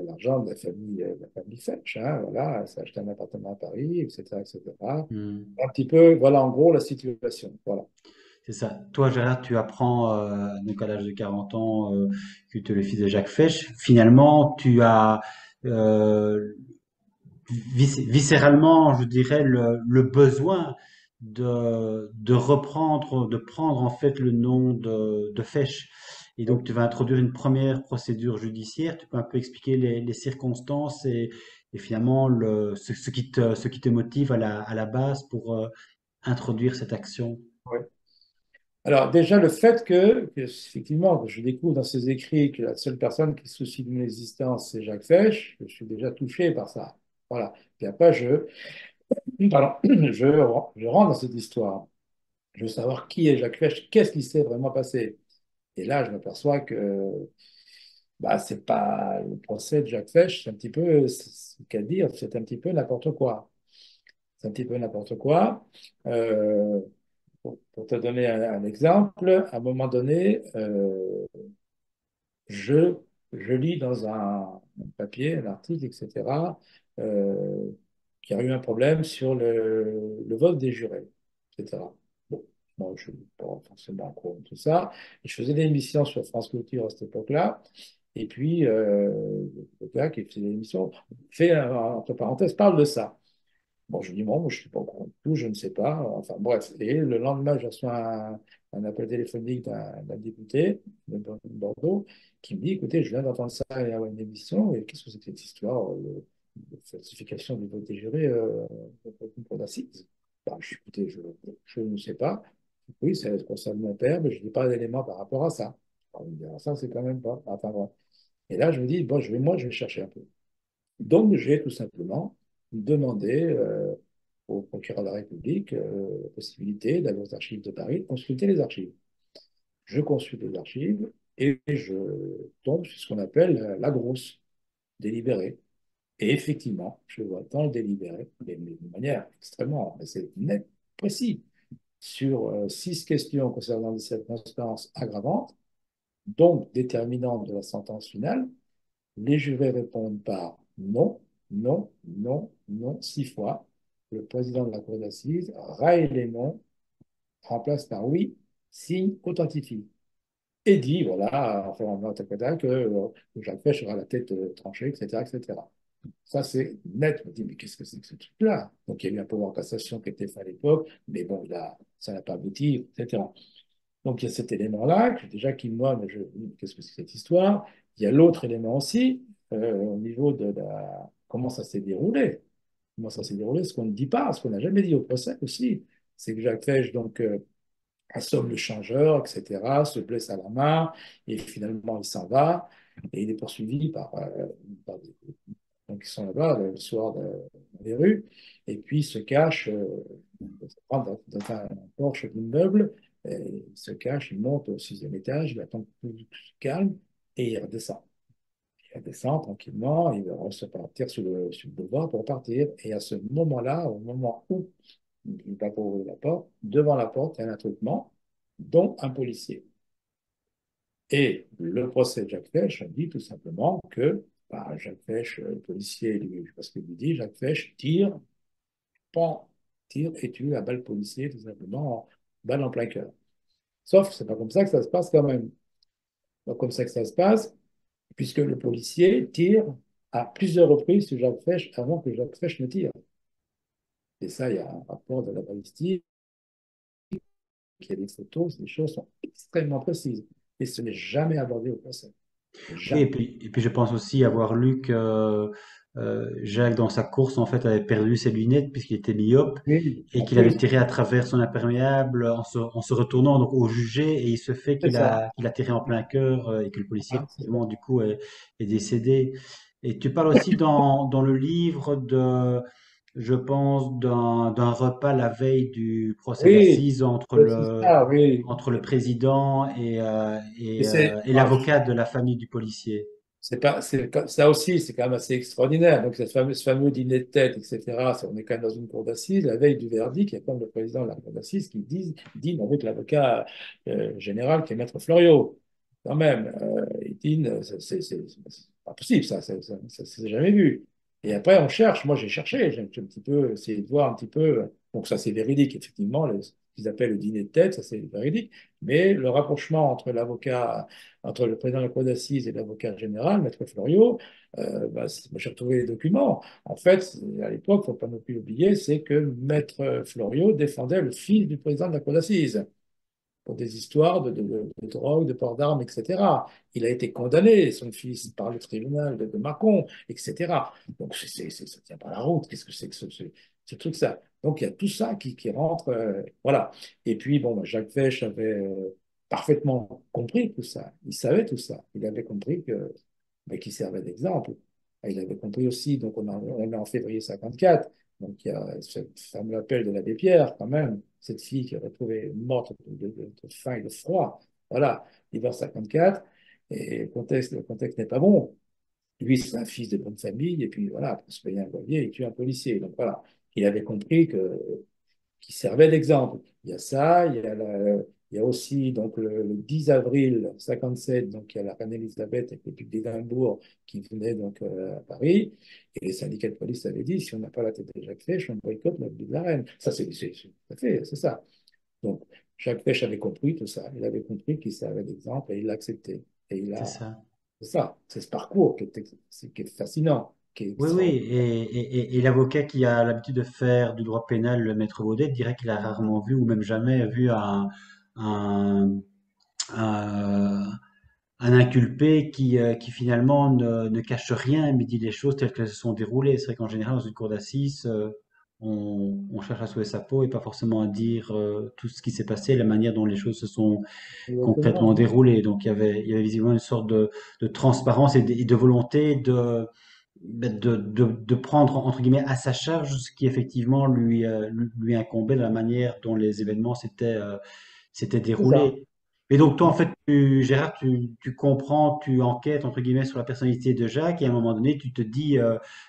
l'argent de la famille Fetch, hein, voilà, elle s'est acheté un appartement à Paris, etc., etc.
Hmm.
Un petit peu, voilà en gros la situation. Voilà.
C'est ça. Toi, Gérard, tu apprends donc à l'âge de 40 ans que tu es le fils de Jacques Fesch. Finalement, tu as euh, viscéralement, je dirais, le besoin de reprendre, de prendre en fait le nom de Fesch. Et donc, tu vas introduire une première procédure judiciaire. Tu peux un peu expliquer les circonstances et finalement ce qui te motive à la base pour introduire cette action.
Ouais. Alors déjà, le fait effectivement, je découvre dans ses écrits que la seule personne qui se soucie de mon existence, c'est Jacques Fesch, je suis déjà touché par ça. Voilà. Puis après, pardon, je rentre dans cette histoire. Je veux savoir qui est Jacques Fesch, qu'est-ce qui s'est vraiment passé. Et là, je m'aperçois que bah, c'est pas le procès de Jacques Fesch, c'est un petit peu, c'est qu'à dire, c'est un petit peu n'importe quoi. C'est un petit peu n'importe quoi. Euh, pour te donner un exemple, à un moment donné, je, je lis dans un papier, un article, etc., euh, qu'il y a eu un problème sur le vote des jurés, etc. Bon, moi, je ne suis pas forcément au courant de tout ça. Je faisais des émissions sur France Culture à cette époque-là. Et puis, le gars qui faisait l'émission fait, entre parenthèses, parle de ça. Bon, je dis, bon, moi, je ne suis pas au courant de tout, je ne sais pas. Enfin, bref. Et le lendemain, je reçois un appel téléphonique d'un député de Bordeaux qui me dit, écoutez, je viens d'entendre ça à une émission, et qu'est-ce que c'est que cette histoire de falsification du vote des jurés pour d'assises? Ben, je dis, écoutez, je ne sais pas. Oui, ça concerne mon père, mais je n'ai pas d'éléments par rapport à ça. Alors, il me dit, alors ça, c'est quand même pas. Enfin, voilà. Et là, je me dis, bon, moi, je vais chercher un peu. Donc, j'ai tout simplement demandé au procureur de la République la possibilité d'aller aux archives de Paris, de consulter les archives. Je consulte les archives et je tombe sur ce qu'on appelle la grosse délibérée. Et effectivement, je vois dans le délibéré, mais de manière extrêmement, mais c'est net, précis, sur 6 questions concernant des circonstances aggravantes, donc déterminantes de la sentence finale, les jurés répondent par non, non, non, non, 6 fois. Le président de la cour d'assises raille les noms, remplace par oui, signe, authentifie. Et dit, voilà, enfin, que Jacques Fesch aura la tête tranchée, etc., etc. Ça, c'est net. Je me dis, mais qu'est-ce que c'est que ce truc-là? Donc, il y a eu un pouvoir en cassation qui était fait à l'époque, mais bon, là, ça n'a pas abouti, etc. Donc, il y a cet élément-là, déjà qui, moi, qu'est-ce que c'est que cette histoire? Il y a l'autre élément aussi, au niveau de comment ça s'est déroulé. Comment ça s'est déroulé, ce qu'on ne dit pas, ce qu'on n'a jamais dit au procès aussi, c'est que Jacques Fesch, donc, assomme le changeur, etc., se blesse à la main, et finalement, il s'en va, et il est poursuivi par donc, ils sont là-bas le soir dans les rues, et puis ils se cachent dans un porche d'immeuble, il se cache, il monte au 6e étage, il attend que tout se calme, et il redescend. Il redescend tranquillement, il va se partir sur le boulevard pour partir, et à ce moment-là, au moment où il va pour ouvrir la porte, devant la porte, il y a un attroupement, dont un policier. Et le procès de Jacques Fesch dit tout simplement que bah, Jacques Fesch, le policier, parce qu'il lui dit, Jacques Fesch tire, pan, tire et tue à balle policier, tout simplement, balle en plein cœur. Sauf que c'est pas comme ça que ça se passe quand même. Pas comme ça que ça se passe, puisque le policier tire à plusieurs reprises sur Jacques Fesch avant que Jacques Fesch ne tire. Et ça, il y a un rapport de la balistique, il y a des photos, les choses sont extrêmement précises. Et ce n'est jamais abordé au procès.
Oui,
Jamais.
et puis je pense aussi avoir lu que Jacques, dans sa course, en fait, avait perdu ses lunettes puisqu'il était myope
Oui,
et
en
qu'il avait
plus,
tiré à travers son imperméable en se retournant donc au jugé et il se fait
c'est ça.
qu'il a tiré en plein cœur et que le policier,
Ah, c'est ça.
effectivement, du coup, est décédé. Et tu parles aussi dans le livre je pense, d'un repas la veille du procès
Oui,
d'assises
c'est ça, oui.
entre le président
Et
et l'avocat de la famille du policier.
ça aussi, c'est quand même assez extraordinaire. Donc, ce fameux dîner de tête, etc., on est quand même dans une cour d'assises. La veille du verdict, il y a quand même le président de la cour d'assises qui dîne avec l'avocat général qui est Maître Floriot. Quand même, il dîne, c'est pas possible, ça s'est jamais vu. Et après, on cherche. Moi, j'ai cherché, j'ai un petit peu essayé de voir un petit peu. Donc, ça, c'est véridique, effectivement, ce qu'ils appellent le dîner de tête, ça, c'est véridique. Mais le rapprochement entre le président de la cour d'assises et l'avocat général, Maître Floriot, moi, j'ai retrouvé les documents. En fait, à l'époque, il ne faut pas non plus oublier, c'est que Maître Floriot défendait le fils du président de la cour d'assises pour des histoires de drogue, de port d'armes, etc. Il a été condamné, son fils, par le tribunal de Mâcon, etc. Donc, ça ne tient pas la route. Qu'est-ce que c'est que ce truc-ça? Donc, il y a tout ça qui rentre. Voilà. Et puis, bon, Jacques Fesch avait parfaitement compris tout ça. Il savait tout ça. Il avait compris qu'il servait d'exemple. Il avait compris aussi, donc on est en février 54, donc il y a ce fameux appel de l'abbé Pierre, quand même, cette fille qui est retrouvée morte de faim et de froid. Voilà, l'hiver 54, et le contexte n'est pas bon. Lui, c'est un fils de bonne famille, et puis voilà, pour se payer un loyer, il tue un policier. Donc voilà, il avait compris qui servait d'exemple. Il y a ça, il y a aussi donc le 10 avril 57, donc il y a la reine Elisabeth avec le duc d'Édimbourg qui venait donc à Paris, et les syndicats de police avaient dit si on n'a pas la tête de Jacques Fesch, on boycotte notre but de la reine. Ça, c'est ça. Donc Jacques Fesch avait compris tout ça, il avait compris qu'il servait d'exemple et il l'a accepté. Et
C'est ça.
c'est ça, c'est ce parcours qui est fascinant, qui est
Oui, oui,
extraordinaire.
et l'avocat qui a l'habitude de faire du droit pénal, le maître Baudet, dirait qu'il a rarement vu ou même jamais vu un, un, un inculpé qui finalement ne cache rien, mais dit les choses telles qu'elles se sont déroulées. C'est vrai qu'en général, dans une cour d'assises, on cherche à sauver sa peau et pas forcément à dire tout ce qui s'est passé, la manière dont les choses se sont concrètement
Exactement.
déroulées. Donc il y avait visiblement une sorte de transparence et de volonté de prendre entre guillemets à sa charge ce qui effectivement lui incombait de la manière dont les événements s'étaient
C'est ça.
déroulés. Et donc toi en fait Gérard tu comprends, tu enquêtes entre guillemets sur la personnalité de Jacques et à un moment donné tu te dis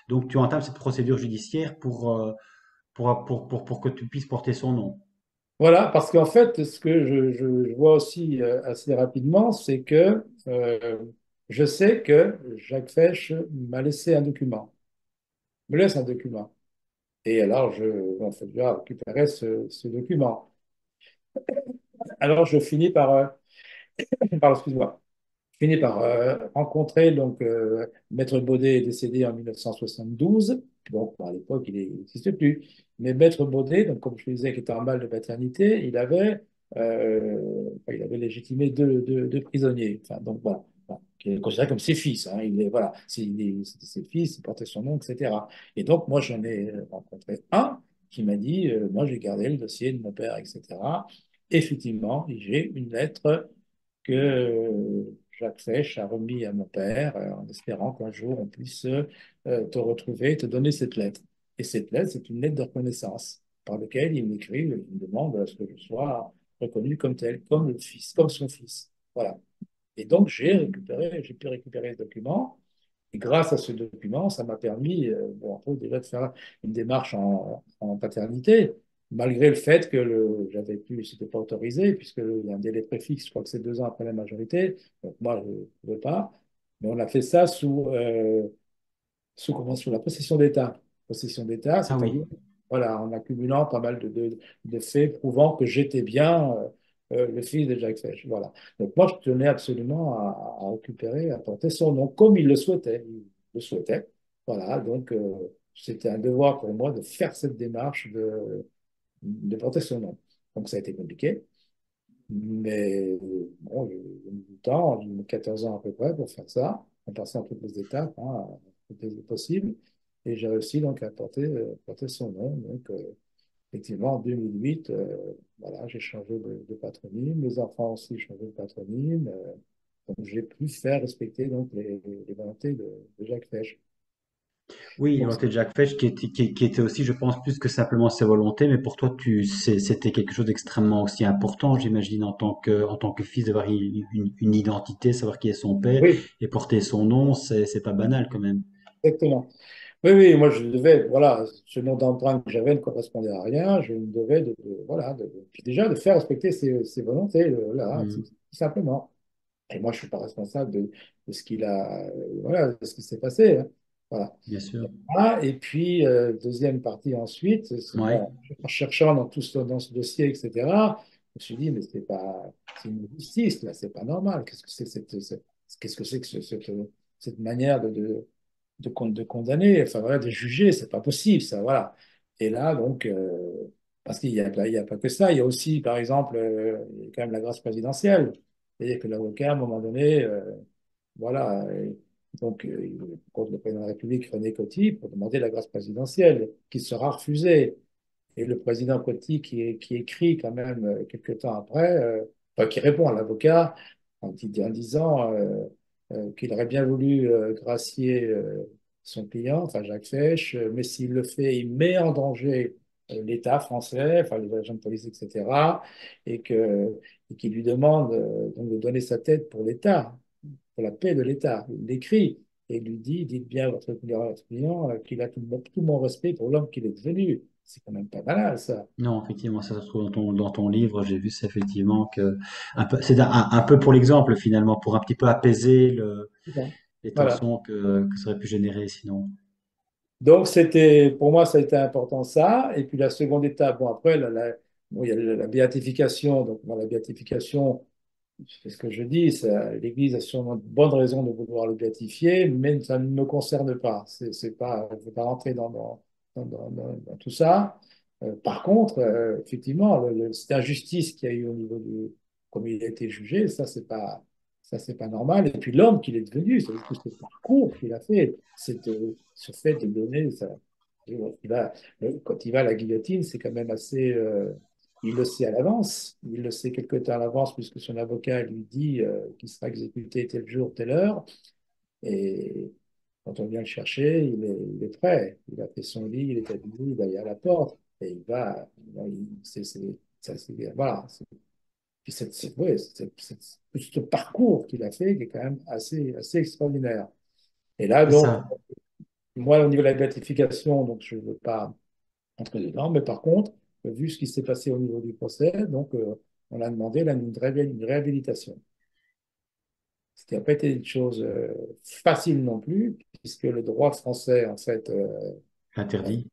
donc tu entames cette procédure judiciaire pour que tu puisses porter son nom.
Voilà, parce qu'en fait, ce que je vois aussi assez rapidement, c'est que je sais que Jacques Fesch m'a laissé un document, me laisse un document. Et alors, bon, faut déjà récupérer ce document. Alors, je finis excuse-moi, fini par rencontrer donc Maître Baudet est décédé en 1972. Donc à l'époque il n'existe plus. Mais Maître Baudet, donc comme je le disais, qui était en mal de paternité, il avait légitimé deux prisonniers. Enfin donc voilà. Voilà, qui est considéré comme ses fils. Hein. Voilà, c'était ses fils, il portait son nom, etc. Et donc moi j'en ai rencontré un qui m'a dit, moi j'ai gardé le dossier de mon père, etc. Effectivement, j'ai une lettre que Jacques Fesch a remis à mon père en espérant qu'un jour on puisse te retrouver et te donner cette lettre. Et cette lettre, c'est une lettre de reconnaissance par laquelle il m'écrit, il me demande à ce que je sois reconnu comme tel, comme le fils, comme son fils. Voilà. Et donc j'ai pu récupérer ce document. Et grâce à ce document, ça m'a permis, bon, un peu déjà de faire une démarche en paternité, malgré le fait que j'avais pu, c'était pas autorisé, puisqu'il y a un délai préfixe, je crois que c'est 2 ans après la majorité. Donc moi, je ne pouvais pas. Mais on a fait ça sous la possession d'État. Possession d'État,
Ah oui,
c'est-à-dire, voilà, en accumulant pas mal de faits prouvant que j'étais bien le fils de Jacques Fesch. Voilà. Donc moi, je tenais absolument à récupérer, à porter son nom, comme il le souhaitait. Il le souhaitait. Voilà, donc c'était un devoir pour moi de faire cette démarche de porter son nom. Donc ça a été compliqué, mais bon, j'ai mis du temps, j'ai mis 14 ans à peu près pour faire ça, en passant toutes les étapes, hein, toutes les possibles. et j'ai réussi donc à porter son nom. Donc, effectivement, en 2008, voilà, j'ai changé de patronyme. Mes enfants aussi ont changé de patronyme. Donc, j'ai pu faire respecter donc les volontés de Jacques Fesch.
Oui, la
Donc,
volonté de Jacques Fesch qui était aussi, je pense, plus que simplement ses volontés, mais pour toi, c'était quelque chose d'extrêmement aussi important, j'imagine, en tant que fils, d'avoir une identité, savoir qui est son père
oui,
et porter son nom, c'est pas banal quand même.
exactement. Oui, oui, moi je devais, voilà, ce nom d'emprunt que j'avais ne correspondait à rien, je me devais voilà, puis déjà de faire respecter ses volontés, là, tout
Mhm.
simplement. Et moi je ne suis pas responsable de ce qu'il a, voilà, de ce qui s'est passé, hein. Voilà.
Bien sûr.
Ah, et puis, deuxième partie ensuite,
Ouais.
bon, en cherchant dans ce dossier, etc., je me suis dit, mais c'est une injustice, là, c'est pas normal. Qu'est-ce que c'est qu'est-ce que c'est que cette manière de condamner, enfin voilà, de juger, c'est pas possible, ça, voilà. Et là, donc, parce il y a pas que ça, il y a aussi, par exemple, il y a quand même la grâce présidentielle. C'est-à-dire que l'avocat, à un moment donné, voilà. Et donc, contre le président de la République, René Coty, pour demander la grâce présidentielle, qui sera refusée. Et le président Coty, qui écrit quand même quelques temps après, enfin, qui répond à l'avocat en disant qu'il aurait bien voulu gracier son client, enfin Jacques Fesch, mais s'il le fait, il met en danger l'État français, enfin les agents de police, etc., et qu'il lui demande donc de donner sa tête pour l'État, pour la paix de l'État. Il l'écrit et il lui dit, dites bien à votre client qu'il a tout mon respect pour l'homme qu'il est devenu. C'est quand même pas banal, ça.
Non, effectivement, ça se trouve dans ton livre. J'ai vu ça effectivement que c'est un peu pour l'exemple finalement, pour un petit peu apaiser
Bon.
les
Voilà.
tensions que ça aurait pu générer sinon.
Donc, pour moi, ça a été important ça. Et puis, la seconde étape, bon, après, bon, il y a la béatification. Donc, bon, la béatification, c'est ce que je dis, l'Église a sûrement de bonnes raisons de vouloir le béatifier, mais ça ne me concerne pas. C'est pas, je ne vais pas rentrer dans tout ça. Par contre, effectivement, cette injustice qu'il y a eu au niveau comme il a été jugé, ça, c'est pas normal. Et puis l'homme qu'il est devenu, c'est tout ce parcours qu'il a fait, ce fait de donner ça. Il va, quand il va à la guillotine, c'est quand même assez. Il le sait à l'avance, il le sait quelque temps à l'avance, puisque son avocat lui dit qu'il sera exécuté tel jour, telle heure. Et quand on vient le chercher, il est prêt. Il a fait son lit, il est habillé, il va aller à la porte. Et il va. Voilà. Puis ouais, ce parcours qu'il a fait qui est quand même assez extraordinaire. Et là,
C'est
donc,
ça.
moi, au niveau de la gratification, donc je ne veux pas entrer dedans, mais par contre, vu ce qui s'est passé au niveau du procès, donc on a demandé là, une réhabilitation. Ce qui n'a pas été une chose facile non plus, puisque le droit français, en fait,
Interdit.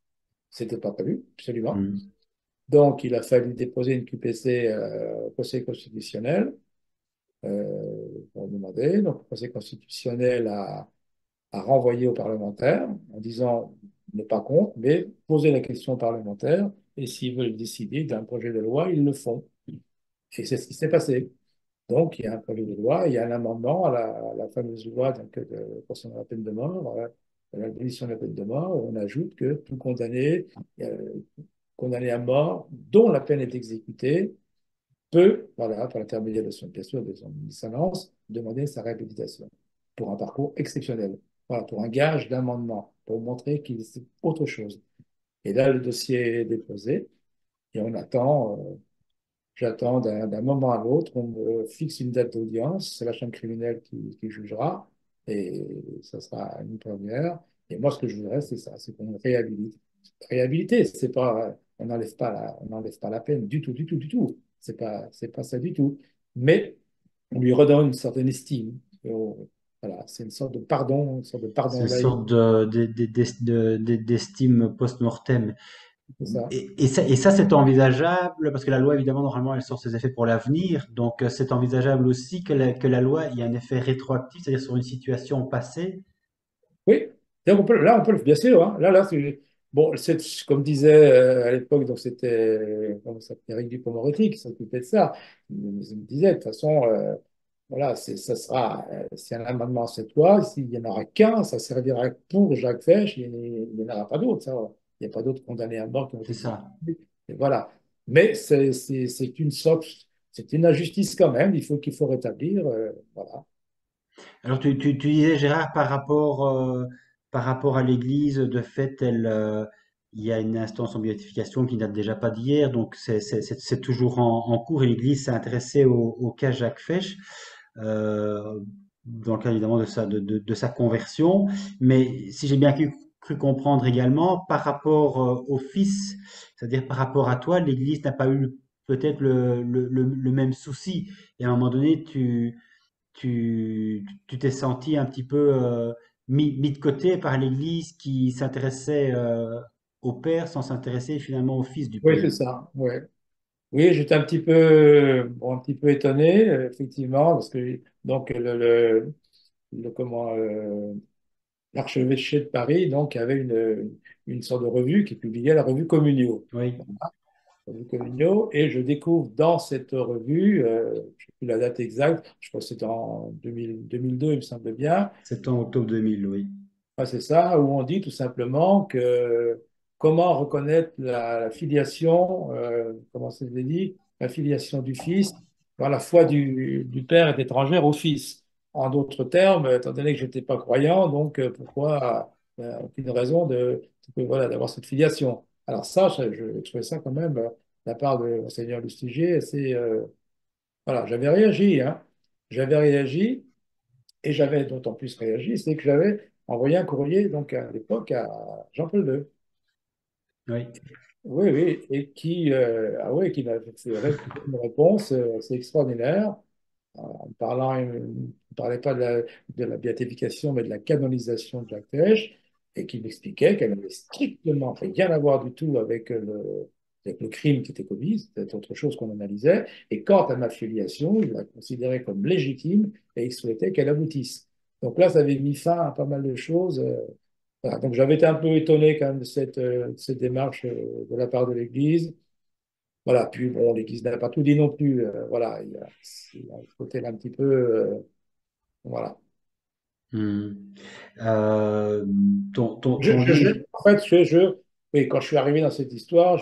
c'était pas prévu, absolument.
Mhm.
Donc, il a fallu déposer une QPC au Conseil constitutionnel pour demander. Donc, le Conseil constitutionnel a renvoyé aux parlementaires en disant ne pas contre, mais poser la question aux parlementaires et s'ils veulent décider d'un projet de loi, ils le font. Et c'est ce qui s'est passé. Donc, il y a un projet de loi, il y a un amendement à la fameuse loi donc, concernant la peine de mort, l'abolition de la peine de mort, où on ajoute que tout condamné, euh, condamné à mort, dont la peine est exécutée, peut, voilà, par l'intermédiaire de son, bien sûr, de son licence, demander sa réhabilitation pour un parcours exceptionnel. Voilà, pour un gage d'amendement, pour montrer qu'il c'est autre chose. Et là, le dossier est déposé et on attend. J'attends d'un moment à l'autre, on me fixe une date d'audience, c'est la chambre criminelle qui jugera, et ça sera une première. Et moi, ce que je voudrais, c'est ça, c'est qu'on réhabilite. Réhabiliter, c'est pas, on n'enlève pas la peine du tout, du tout, du tout. C'est pas ça du tout. Mais on lui redonne une certaine estime. Voilà, c'est une sorte de
C'est
pardon
une
laïque,
sorte d'estime post-mortem.
c'est ça.
Et ça, c'est envisageable, parce que la loi, évidemment, normalement, elle sort ses effets pour l'avenir. Donc, c'est envisageable aussi que la loi ait un effet rétroactif, c'est-à-dire sur une situation passée.
Oui, donc là, on peut bien sûr, hein. Bon, comme disait à l'époque, donc c'était comment ça s'appelait, Éric Dupond-Moretti qui s'occupait de ça. Il me disait, de toute façon, voilà, ça sera, c'est un amendement à cette loi. S'il n'y en aura qu'un, ça servira pour Jacques Fesch. Il n'y en aura pas d'autres. Il n'y a pas d'autres condamnés à mort qui ont été
C'est ça.
exécutés. Et voilà. Mais c'est une sorte, c'est une injustice quand même. Il faut rétablir. Voilà.
Alors tu disais, Gérard, par rapport à l'Église, de fait, il y a une instance en béatification qui date déjà pas d'hier, donc c'est toujours en cours, et l'Église s'est intéressée au cas Jacques Fesch, euh, dans le cas évidemment de sa conversion. Mais si j'ai bien cru comprendre également, par rapport au Fils, c'est-à-dire par rapport à toi, l'Église n'a pas eu peut-être le même souci. Et à un moment donné, tu t'es senti un petit peu mis de côté par l'Église qui s'intéressait au Père sans s'intéresser finalement au Fils du
Oui,
Père.
c'est ça. Ouais. Oui, j'étais un petit peu, bon, un petit peu étonné, effectivement, parce que donc comment l'archevêché de Paris donc avait une sorte de revue qui publiait la revue Communio.
Oui,
Revue Communio, et je découvre dans cette revue, je ne sais plus la date exacte, je crois que c'était en 2002, il me semble bien.
septembre, octobre 2000, oui.
Ah, c'est ça, où on dit tout simplement que comment reconnaître la filiation, comment c'est dit, la filiation du fils quand la foi du père est étrangère au fils. En d'autres termes, étant donné que je n'étais pas croyant, donc pourquoi aucune raison voilà, d'avoir cette filiation. Alors ça, je trouvais ça quand même, de la part de Monseigneur Lustiger, assez, voilà, j'avais réagi, hein. J'avais réagi. Et j'avais d'autant plus réagi, c'est que j'avais envoyé un courrier, donc à l'époque, à Jean-Paul II.
Oui.
Oui, oui, et ah oui, qui m'a fait une réponse assez extraordinaire, en parlant, il ne parlait pas de la béatification, mais de la canonisation de Jacques Fesch, et qui m'expliquait qu'elle n'avait strictement rien à voir du tout avec le crime qui était commis, c'était autre chose qu'on analysait, et quant à ma filiation, il la considérait comme légitime, et il souhaitait qu'elle aboutisse. Donc là, ça avait mis fin à pas mal de choses. Voilà. Donc j'avais été un peu étonné quand même de cette démarche de la part de l'Église. Voilà, puis bon, l'Église n'a pas tout dit non plus. Voilà, il y a un côté un petit peu. Voilà.
Hmm. Euh, ton livre,
En fait, oui, quand je suis arrivé dans cette histoire,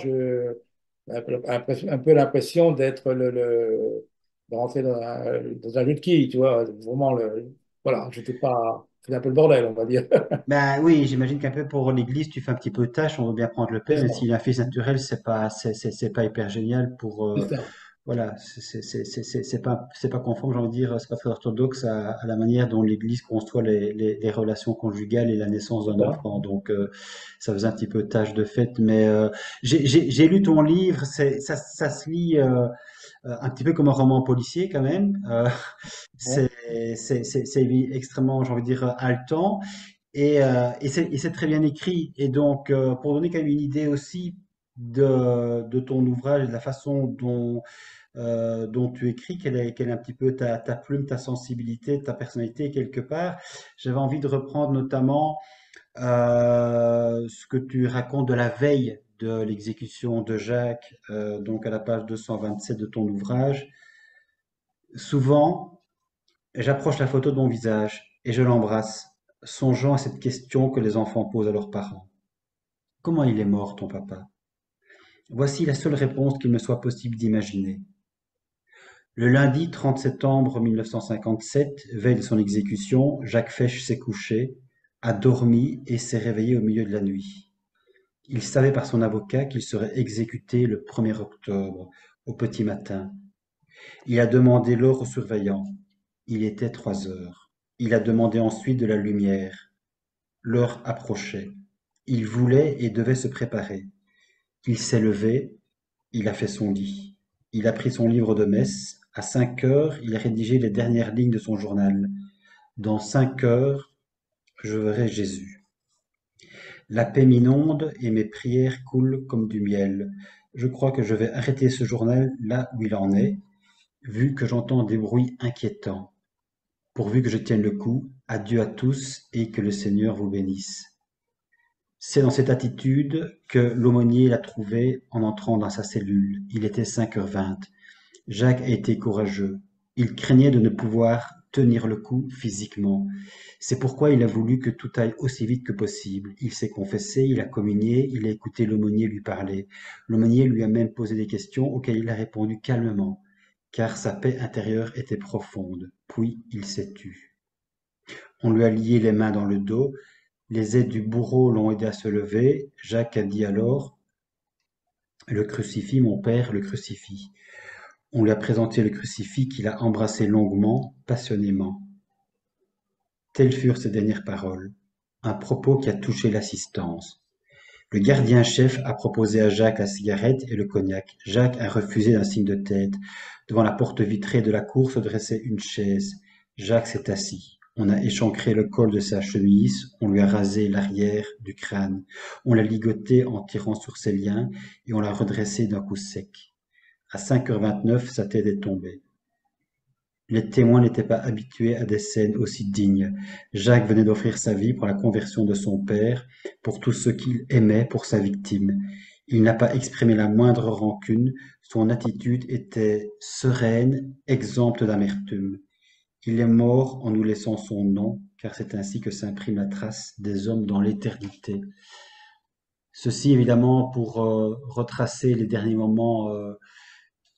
un peu l'impression d'être de rentrer dans un jeu de quilles, tu vois. Vraiment, voilà, j'étais pas. C'était un peu le bordel, on va dire.
ben oui, j'imagine qu'un peu pour l'Église, tu fais un petit peu tâche, on veut bien prendre le
C'est
Père, mais
ça.
s'il a un fils naturel, c'est pas hyper génial pour,
C'est ça.
voilà, c'est pas conforme, j'ai envie de dire, c'est pas très orthodoxe à la manière dont l'Église conçoit les relations conjugales et la naissance
C'est
d'un
ça.
enfant. Donc, ça faisait un petit peu tâche de fait. Mais j'ai lu ton livre, ça se lit un petit peu comme un roman policier quand même.
Ouais.
C'est c'est extrêmement, j'ai envie de dire, haletant. Et c'est très bien écrit. Et donc, pour donner quand même une idée aussi de ton ouvrage et de la façon dont tu écris, quelle est un petit peu ta plume, ta sensibilité, ta personnalité quelque part. J'avais envie de reprendre notamment ce que tu racontes de la veille de l'exécution de Jacques, donc à la page 227 de ton ouvrage. Souvent, j'approche la photo de mon visage et je l'embrasse, songeant à cette question que les enfants posent à leurs parents. Comment il est mort, ton papa? Voici la seule réponse qu'il me soit possible d'imaginer. Le lundi 30 septembre 1957, veille de son exécution, Jacques Fesch s'est couché, a dormi et s'est réveillé au milieu de la nuit. Il savait par son avocat qu'il serait exécuté le 1er octobre, au petit matin. Il a demandé l'heure au surveillant. Il était 3 heures. Il a demandé ensuite de la lumière. L'heure approchait. Il voulait et devait se préparer. Il s'est levé, il a fait son lit. Il a pris son livre de messe. À 5 heures, il a rédigé les dernières lignes de son journal. Dans 5 heures, je verrai Jésus. La paix m'inonde et mes prières coulent comme du miel. Je crois que je vais arrêter ce journal là où il en est, vu que j'entends des bruits inquiétants. Pourvu que je tienne le coup, adieu à tous et que le Seigneur vous bénisse. C'est dans cette attitude que l'aumônier l'a trouvé en entrant dans sa cellule. Il était 5h20. Jacques a été courageux. Il craignait de ne pouvoir tenir le coup physiquement. C'est pourquoi il a voulu que tout aille aussi vite que possible. Il s'est confessé, il a communié, il a écouté l'aumônier lui parler. L'aumônier lui a même posé des questions auxquelles il a répondu calmement, car sa paix intérieure était profonde. Puis il s'est tu. On lui a lié les mains dans le dos. Les aides du bourreau l'ont aidé à se lever. Jacques a dit alors, le crucifix, mon père, le crucifix. On lui a présenté le crucifix qu'il a embrassé longuement, passionnément. Telles furent ses dernières paroles, un propos qui a touché l'assistance. Le gardien-chef a proposé à Jacques la cigarette et le cognac. Jacques a refusé d'un signe de tête. Devant la porte vitrée de la cour se dressait une chaise. Jacques s'est assis. On a échancré le col de sa chemise, on lui a rasé l'arrière du crâne. On l'a ligoté en tirant sur ses liens et on l'a redressé d'un coup sec. À 5h29, sa tête est tombée. Les témoins n'étaient pas habitués à des scènes aussi dignes. Jacques venait d'offrir sa vie pour la conversion de son père, pour tout ce qu'il aimait pour sa victime. Il n'a pas exprimé la moindre rancune, son attitude était sereine, exempte d'amertume. Il est mort en nous laissant son nom, car c'est ainsi que s'imprime la trace des hommes dans l'éternité. Ceci évidemment pour retracer les derniers moments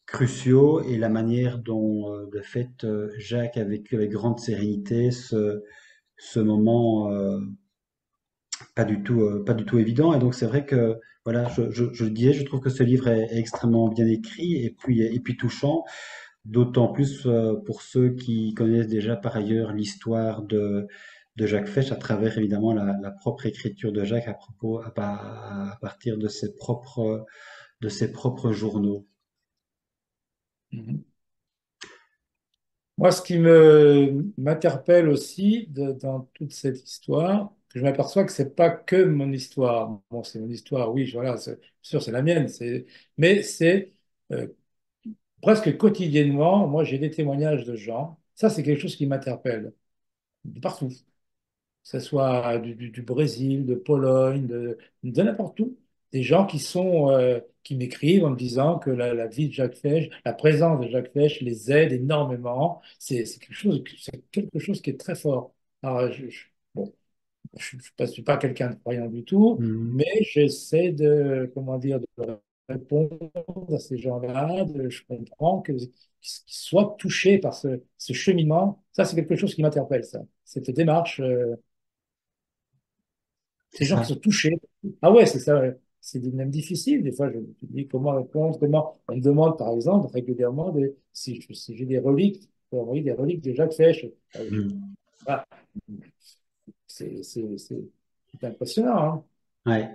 cruciaux et la manière dont, de fait, Jacques a vécu avec grande sérénité ce moment pas du tout évident. Et donc c'est vrai que, voilà, je le disais, je trouve que ce livre est extrêmement bien écrit et puis touchant, d'autant plus pour ceux qui connaissent déjà par ailleurs l'histoire de Jacques Fesch à travers évidemment la propre écriture de Jacques à partir de ses propres journaux.
Mhm. Moi, ce qui me m'interpelle aussi dans toute cette histoire, je m'aperçois que c'est pas que mon histoire. Bon, c'est mon histoire, oui, voilà, c'est sûr, c'est la mienne, mais c'est euh, presque quotidiennement, moi, j'ai des témoignages de gens. Ça, c'est quelque chose qui m'interpelle de partout, que ce soit du Brésil, de Pologne, de n'importe où. Des gens qui m'écrivent en me disant que la vie de Jacques Fesch, la présence de Jacques Fesch les aide énormément. C'est quelque chose qui est très fort. Alors, bon, je ne suis pas quelqu'un de croyant du tout,
Mhm.
mais j'essaie de, comment dire, de répondre à ces gens-là. Je comprends qu'ils soient touchés par ce cheminement. Ça, c'est quelque chose qui m'interpelle, ça. Cette démarche,
C'est
ces gens qui
ça.
sont touchés. Ah ouais, c'est ça. Ouais. C'est même difficile. Des fois, je me dis comment répondre, comment. On me demande, par exemple, régulièrement si j'ai des reliques, oui, des reliques de Jacques Fesch.
Mhm.
Ah, c'est impressionnant, hein.
Ouais.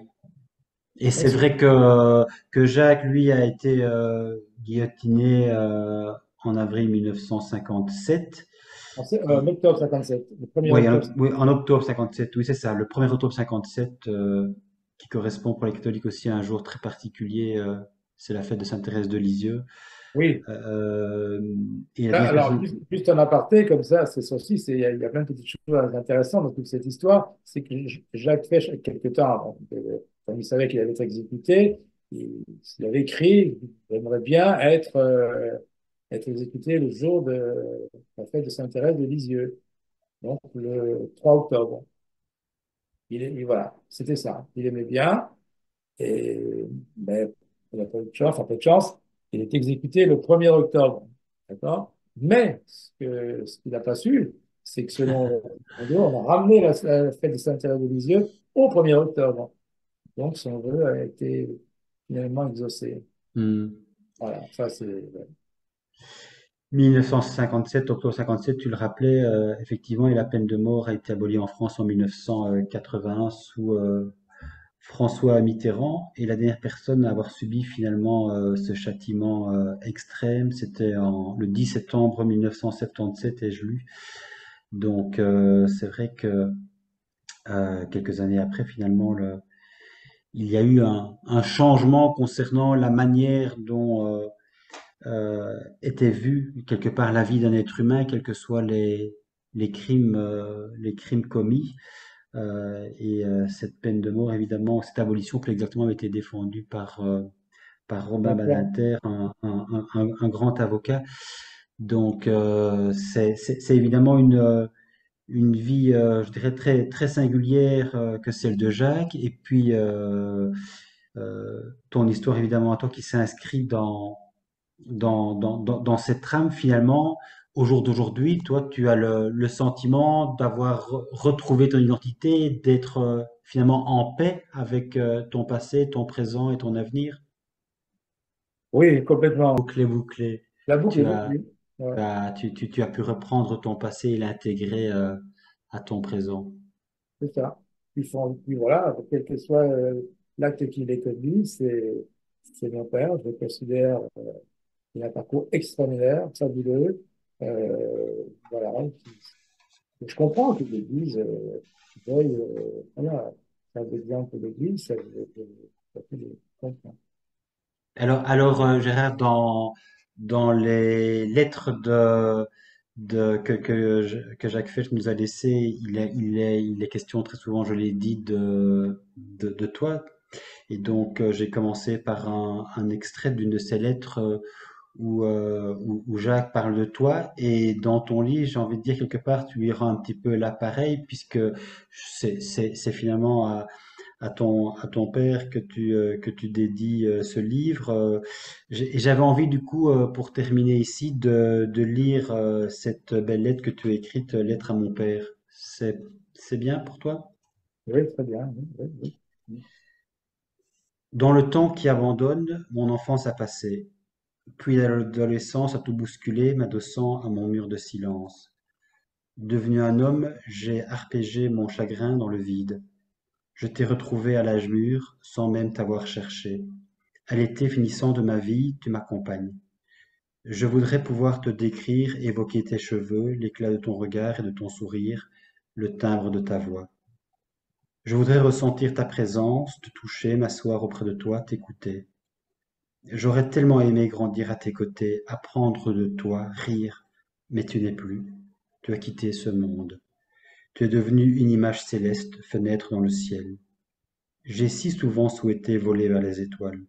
Et c'est
Impressionnant.
vrai que Jacques, lui, a été guillotiné en avril 1957.
En octobre 57, le 1er
Oui,
octobre.
oui, en octobre 57, oui, c'est ça. Le 1er octobre 57, qui correspond pour les catholiques aussi à un jour très particulier, c'est la fête de Sainte-Thérèse de Lisieux.
Oui.
Euh, et la
Là,
dernière
alors,
personne.
juste un aparté comme ça, c'est ça aussi, il y a plein de petites choses intéressantes dans toute cette histoire. C'est que Jacques Fesch, quelque temps avant, quand il savait qu'il allait être exécuté, il avait écrit, j'aimerais bien être exécuté le jour de la fête de Sainte-Thérèse de Lisieux, donc le 3 octobre. Voilà, c'était ça. Il aimait bien, et, mais il n'a pas eu de chance, enfin, pas de chance, il est exécuté le 1er octobre. D'accord? Mais ce qu'il n'a pas su, c'est que selon on a ramené la fête de Saint-Thérèse de Lisieux au 1er octobre. Donc son vœu a été finalement exaucé.
Hmm.
Voilà, ça c'est. Ouais.
1957, octobre 57, tu le rappelais, effectivement, et la peine de mort a été abolie en France en 1981 sous François Mitterrand. Et la dernière personne à avoir subi finalement ce châtiment extrême, c'était le 10 septembre 1977, ai-je lu. Donc c'est vrai que quelques années après, finalement, il y a eu un changement concernant la manière dont était vue quelque part la vie d'un être humain, quels que soient les crimes commis. Cette peine de mort, évidemment, cette abolition plus exactement, avait été défendue par Robin
D'accord.
Badinter, un grand avocat. Donc, c'est évidemment une vie, je dirais, très, très singulière que celle de Jacques. Et puis, ton histoire, évidemment, à toi qui s'inscrit dans cette trame, finalement, au jour d'aujourd'hui, toi, tu as le sentiment d'avoir retrouvé ton identité, d'être finalement en paix avec ton passé, ton présent et ton avenir.
Oui, complètement.
Bouclé, bouclé.
La boucle est
Tu as,
bouclée. Ouais,
tu as pu reprendre ton passé et l'intégrer à ton présent.
c'est ça. Puis voilà, quel que soit l'acte qu'il ait commis, c'est mon père. Je le considère il a un parcours extraordinaire, fabuleux. Voilà. Je comprends que l'Église veuille, voilà, faire des biens pour l'Église, ça fait des comprends.
Alors, Gérard, dans les lettres que Jacques Fesch nous a laissées, il est question très souvent, je l'ai dit, de toi. Et donc, j'ai commencé par un extrait d'une de ces lettres où Jacques parle de toi. Et dans ton livre, j'ai envie de dire quelque part, tu lui rends un petit peu l'appareil, puisque c'est finalement à ton père que tu dédies ce livre. J'avais envie du coup, pour terminer ici, de lire cette belle lettre que tu as écrite, Lettre à mon père. C'est bien pour toi?
Oui, très bien. Oui, oui, oui.
Dans le temps qui abandonne, mon enfance a passé, puis l'adolescence a tout bousculé, m'adossant à mon mur de silence. Devenu un homme, j'ai arpégé mon chagrin dans le vide. Je t'ai retrouvé à l'âge mûr, sans même t'avoir cherché. À l'été finissant de ma vie, tu m'accompagnes. Je voudrais pouvoir te décrire, évoquer tes cheveux, l'éclat de ton regard et de ton sourire, le timbre de ta voix. Je voudrais ressentir ta présence, te toucher, m'asseoir auprès de toi, t'écouter. J'aurais tellement aimé grandir à tes côtés, apprendre de toi, rire, mais tu n'es plus. Tu as quitté ce monde. Tu es devenu une image céleste, fenêtre dans le ciel. J'ai si souvent souhaité voler vers les étoiles.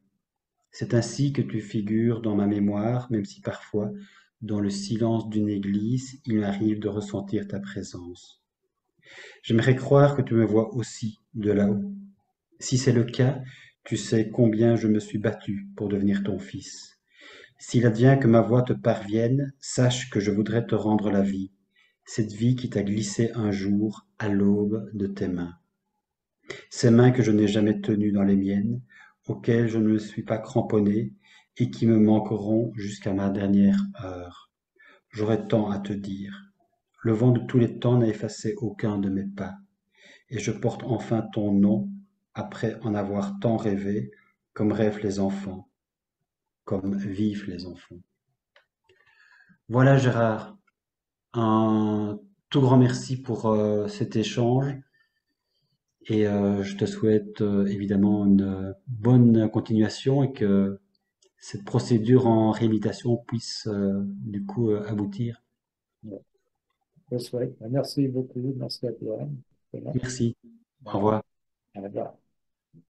C'est ainsi que tu figures dans ma mémoire, même si parfois, dans le silence d'une église, il m'arrive de ressentir ta présence. J'aimerais croire que tu me vois aussi de là-haut. Si c'est le cas, tu sais combien je me suis battu pour devenir ton fils. S'il advient que ma voix te parvienne, sache que je voudrais te rendre la vie, cette vie qui t'a glissé un jour à l'aube de tes mains. Ces mains que je n'ai jamais tenues dans les miennes, auxquelles je ne me suis pas cramponné et qui me manqueront jusqu'à ma dernière heure. J'aurais tant à te dire. Le vent de tous les temps n'a effacé aucun de mes pas, et je porte enfin ton nom après en avoir tant rêvé, comme rêvent les enfants, comme vivent les enfants. Voilà Gérard, un tout grand merci pour cet échange. Et je te souhaite évidemment une bonne continuation et que cette procédure en réhabilitation puisse du coup aboutir.
Ouais, je souhaite. Merci beaucoup. Merci à toi. Voilà.
Merci. Au revoir.
À revoir.